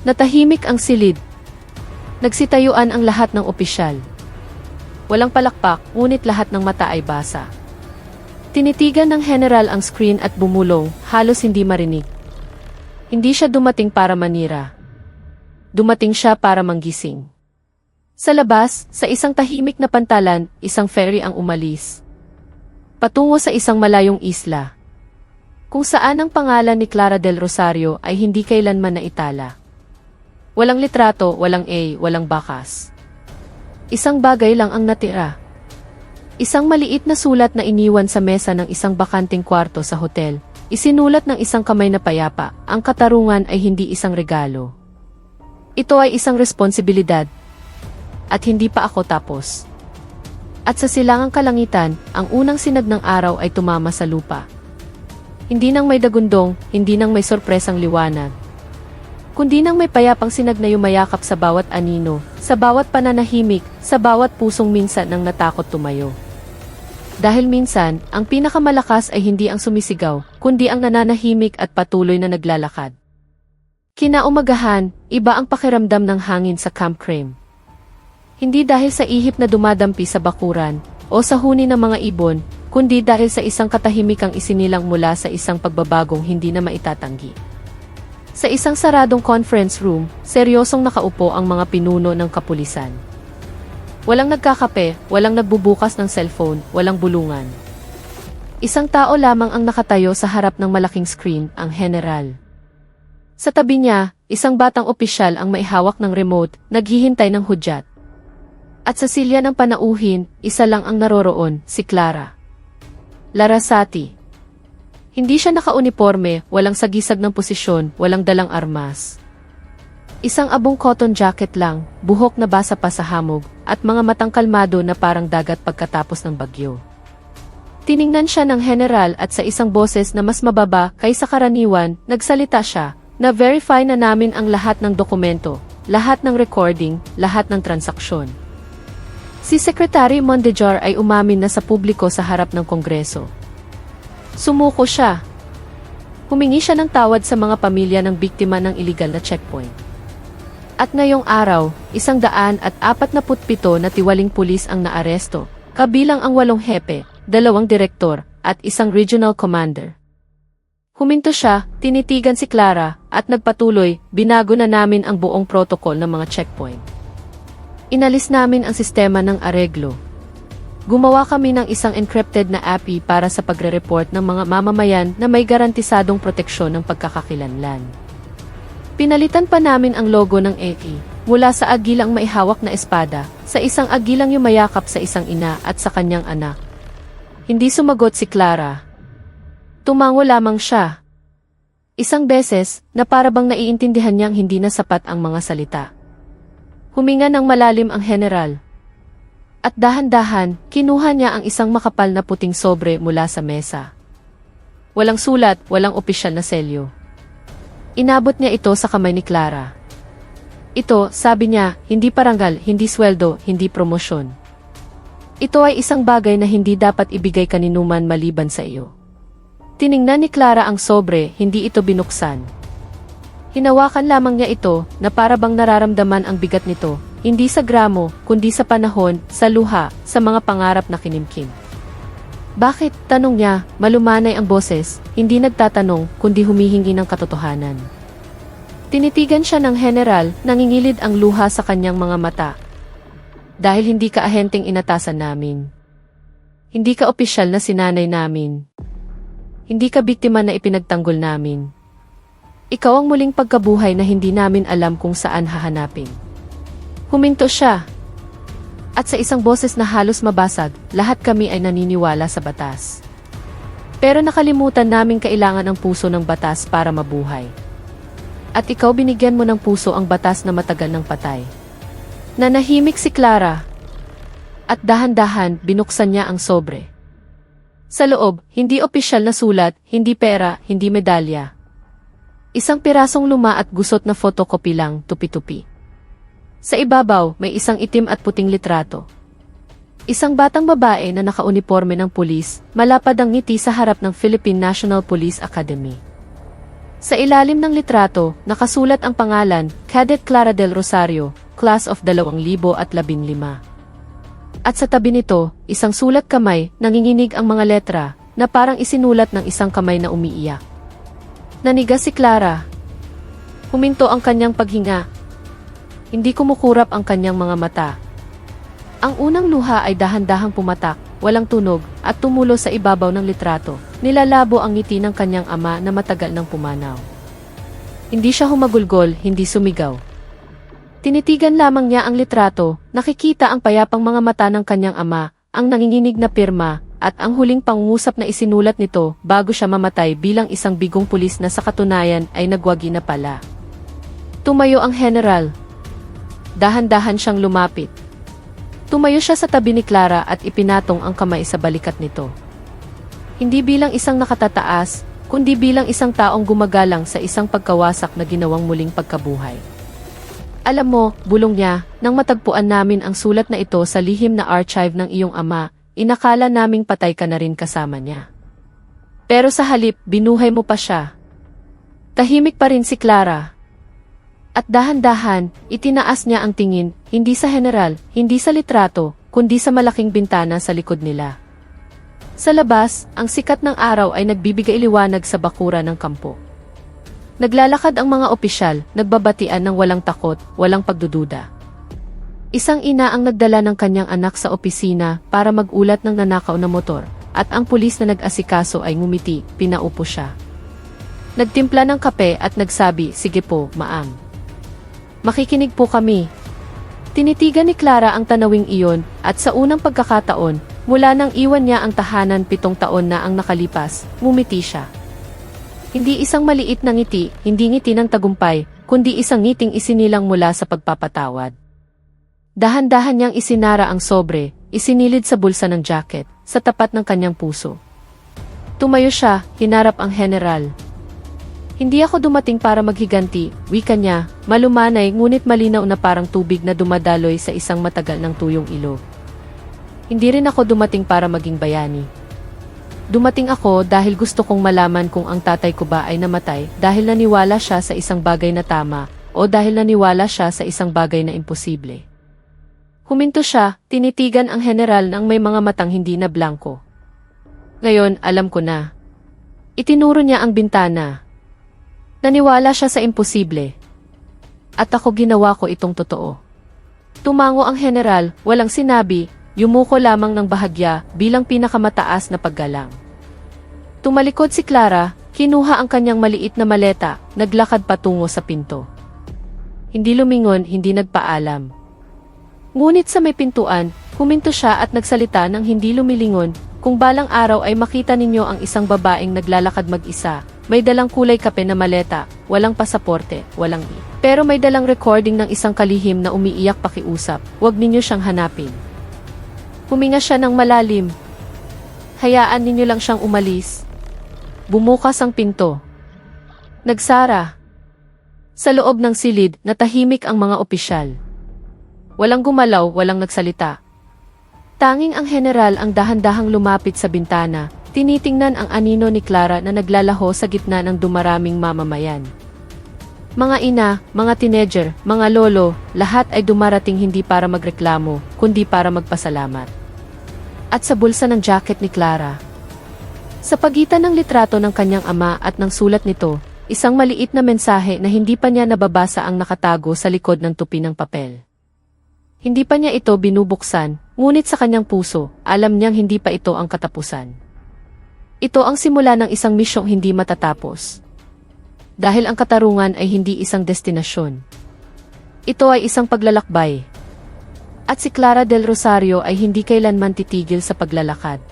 A: Natahimik ang silid. Nagsitayuan ang lahat ng opisyal. Walang palakpak, ngunit lahat ng mata ay basa. Tinitigan ng General ang screen at bumulong, halos hindi marinig. Hindi siya dumating para manira. Dumating siya para manggising. Sa labas, sa isang tahimik na pantalan, isang ferry ang umalis. Patungo sa isang malayong isla. Kung saan ang pangalan ni Clara del Rosario ay hindi kailanman naitala. Walang litrato, walang A, walang bakas. Isang bagay lang ang natira. Isang maliit na sulat na iniwan sa mesa ng isang bakanting kwarto sa hotel. Isinulat ng isang kamay na payapa, ang katarungan ay hindi isang regalo. Ito ay isang responsibilidad. At hindi pa ako tapos. At sa silangang kalangitan, ang unang sinag ng araw ay tumama sa lupa. Hindi nang may dagundong, hindi nang may sorpresang liwanag. Kundi nang may payapang sinag na yumayakap sa bawat anino, sa bawat pananahimik, sa bawat pusong minsan nang natakot tumayo. Dahil minsan, ang pinakamalakas ay hindi ang sumisigaw, kundi ang nananahimik at patuloy na naglalakad. Kinaumagahan, iba ang pakiramdam ng hangin sa Camp Crame. Hindi dahil sa ihip na dumadampi sa bakuran, o sa huni ng mga ibon, kundi dahil sa isang katahimikang isinilang mula sa isang pagbabagong hindi na maitatanggi. Sa isang saradong conference room, seryosong nakaupo ang mga pinuno ng kapulisan. Walang nagkakape, walang nagbubukas ng cellphone, walang bulungan. Isang tao lamang ang nakatayo sa harap ng malaking screen, ang General. Sa tabi niya, isang batang opisyal ang maihawak ng remote, naghihintay ng hudyat. At sa silya ng panauhin, isa lang ang naroroon, si Clara. Larasati. Hindi siya naka-uniforme, walang sagisag ng posisyon, walang dalang armas. Isang abong cotton jacket lang, buhok na basa pa sa hamog, at mga matang kalmado na parang dagat pagkatapos ng bagyo. Tiningnan siya ng General at sa isang boses na mas mababa kaysa karaniwan, nagsalita siya, na-verify na namin ang lahat ng dokumento, lahat ng recording, lahat ng transaksyon. Si Secretary Mondejar ay umamin na sa publiko sa harap ng Kongreso. Sumuko siya. Humingi siya ng tawad sa mga pamilya ng biktima ng iligal na checkpoint. At ngayong araw, 147 na tiwaling pulis ang naaresto, kabilang ang 8 hepe, 2 direktor, at 1 regional commander. Huminto siya, tinitigan si Clara, at nagpatuloy, binago na namin ang buong protocol ng mga checkpoint. Inalis namin ang sistema ng areglo. Gumawa kami ng isang encrypted na API para sa pagre-report ng mga mamamayan na may garantisadong proteksyon ng pagkakakilanlan. Pinalitan pa namin ang logo ng API, mula sa agilang maihawak na espada, sa isang agilang yumayakap sa isang ina at sa kanyang anak. Hindi sumagot si Clara. Tumango lamang siya. Isang beses, na parabang naiintindihan niyang hindi na sapat ang mga salita. Huminga ng malalim ang general. At dahan-dahan, kinuha niya ang isang makapal na puting sobre mula sa mesa. Walang sulat, walang opisyal na selyo. Inabot niya ito sa kamay ni Clara. Ito, sabi niya, hindi parangal, hindi sweldo, hindi promosyon. Ito ay isang bagay na hindi dapat ibigay kaninuman maliban sa iyo. Tiningnan ni Clara ang sobre, hindi ito binuksan. Hinawakan lamang niya ito, na parabang nararamdaman ang bigat nito, hindi sa gramo, kundi sa panahon, sa luha, sa mga pangarap na kinimkim. Bakit? Tanong niya, malumanay ang boses, hindi nagtatanong, kundi humihingi ng katotohanan. Tinitigan siya ng general, nangingilid ang luha sa kanyang mga mata. Dahil hindi ka ahenteng inatasan namin. Hindi ka opisyal na sinanay namin. Hindi ka biktima na ipinagtanggol namin. Ikaw ang muling pagkabuhay na hindi namin alam kung saan hahanapin. Huminto siya. At sa isang boses na halos mabasag, lahat kami ay naniniwala sa batas. Pero nakalimutan namin kailangan ang puso ng batas para mabuhay. At ikaw binigyan mo ng puso ang batas na matagal ng patay. Nanahimik si Clara. At dahan-dahan, binuksan niya ang sobre. Sa loob, hindi opisyal na sulat, hindi pera, hindi medalya. Isang pirasong luma at gusot na photocopy lang, tupi-tupi. Sa ibabaw, may isang itim at puting litrato. Isang batang babae na nakauniporme ng pulis, malapad ang ngiti sa harap ng Philippine National Police Academy. Sa ilalim ng litrato, nakasulat ang pangalan, Cadet Clara del Rosario, Class of 2015. At sa tabi nito, isang sulat kamay, nanginginig ang mga letra, na parang isinulat ng isang kamay na umiiyak. Nanigas si Clara. Huminto ang kanyang paghinga. Hindi kumukurap ang kanyang mga mata. Ang unang luha ay dahan-dahang pumatak, walang tunog, at tumulo sa ibabaw ng litrato. Nilalabo ang ngiti ng kanyang ama na matagal nang pumanaw. Hindi siya humagulgol, hindi sumigaw. Tinitigan lamang niya ang litrato, nakikita ang payapang mga mata ng kanyang ama, ang nanginginig na pirma, at ang huling pangungusap na isinulat nito bago siya mamatay bilang isang bigong pulis na sa katunayan ay nagwagi na pala. Tumayo ang general. Dahan-dahan siyang lumapit. Tumayo siya sa tabi ni Clara at ipinatong ang kamay sa balikat nito. Hindi bilang isang nakatataas, kundi bilang isang taong gumagalang sa isang pagkawasak na ginawang muling pagkabuhay. Alam mo, bulong niya, nang matagpuan namin ang sulat na ito sa lihim na archive ng iyong ama, inakala naming patay ka na rin kasama niya. Pero sa halip, binuhay mo pa siya. Tahimik pa rin si Clara. At dahan-dahan, itinaas niya ang tingin, hindi sa general, hindi sa litrato, kundi sa malaking bintana sa likod nila. Sa labas, ang sikat ng araw ay nagbibigay liwanag sa bakura ng kampo. Naglalakad ang mga opisyal, nagbabatian ng walang takot, walang pagdududa. Isang ina ang nagdala ng kanyang anak sa opisina para mag-ulat ng nanakaw na motor, at ang pulis na nag-asikaso ay ngumiti, pinaupo siya. Nagtimpla ng kape at nagsabi, sige po, ma'am. Makikinig po kami. Tinitigan ni Clara ang tanawing iyon, at sa unang pagkakataon, mula nang iwan niya ang tahanan 7 taon na ang nakalipas, ngumiti siya. Hindi isang maliit na ngiti, hindi ngiti ng tagumpay, kundi isang ngiting isinilang mula sa pagpapatawad. Dahan-dahan niyang isinara ang sobre, isinilid sa bulsa ng jacket, sa tapat ng kanyang puso. Tumayo siya, hinarap ang general. Hindi ako dumating para maghiganti, wika niya, malumanay ngunit malinaw na parang tubig na dumadaloy sa isang matagal ng tuyong ilog. Hindi rin ako dumating para maging bayani. Dumating ako dahil gusto kong malaman kung ang tatay ko ba ay namatay dahil naniwala siya sa isang bagay na tama o dahil naniwala siya sa isang bagay na imposible. Huminto siya, tinitigan ang general ng may mga matang hindi na blanko. Ngayon, alam ko na. Itinuro niya ang bintana. Naniwala siya sa imposible. At ako ginawa ko itong totoo. Tumango ang general, walang sinabi, yumuko lamang ng bahagya bilang pinakamataas na paggalang. Tumalikod si Clara, kinuha ang kanyang maliit na maleta, naglakad patungo sa pinto. Hindi lumingon, hindi nagpaalam. Ngunit sa may pintuan, huminto siya at nagsalita ng hindi lumilingon, kung balang araw ay makita ninyo ang isang babaeng naglalakad mag-isa, may dalang kulay kape na maleta, walang pasaporte, walang pero may dalang recording ng isang kalihim na umiiyak pakiusap, huwag ninyo siyang hanapin. Huminga siya ng malalim. Hayaan ninyo lang siyang umalis. Bumukas ang pinto. Nagsara. Sa loob ng silid, natahimik ang mga opisyal. Walang gumalaw, walang nagsalita. Tanging ang general ang dahan-dahang lumapit sa bintana, tinitingnan ang anino ni Clara na naglalaho sa gitna ng dumaraming mamamayan. Mga ina, mga teenager, mga lolo, lahat ay dumarating hindi para magreklamo, kundi para magpasalamat. At sa bulsa ng jacket ni Clara, sa pagitan ng litrato ng kanyang ama at ng sulat nito, isang maliit na mensahe na hindi pa niya nababasa ang nakatago sa likod ng tupi ng papel. Hindi pa niya ito binubuksan, ngunit sa kanyang puso, alam niyang hindi pa ito ang katapusan. Ito ang simula ng isang misyong hindi matatapos. Dahil ang katarungan ay hindi isang destinasyon. Ito ay isang paglalakbay. At si Clara del Rosario ay hindi kailanman titigil sa paglalakad.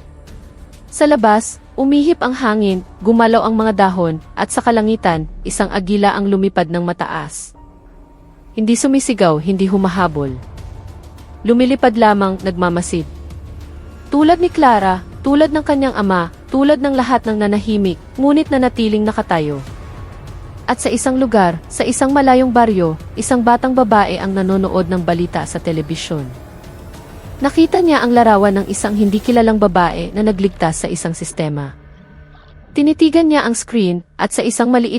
A: Sa labas, umihip ang hangin, gumalaw ang mga dahon, at sa kalangitan, isang agila ang lumipad ng mataas. Hindi sumisigaw, hindi humahabol. Lumilipad lamang, nagmamasid. Tulad ni Clara, tulad ng kanyang ama, tulad ng lahat ng nanahimik, ngunit nanatiling nakatayo. At sa isang lugar, sa isang malayong baryo, isang batang babae ang nanonood ng balita sa telebisyon. Nakita niya ang larawan ng isang hindi kilalang babae na nagligtas sa isang sistema. Tinitigan niya ang screen at sa isang maliit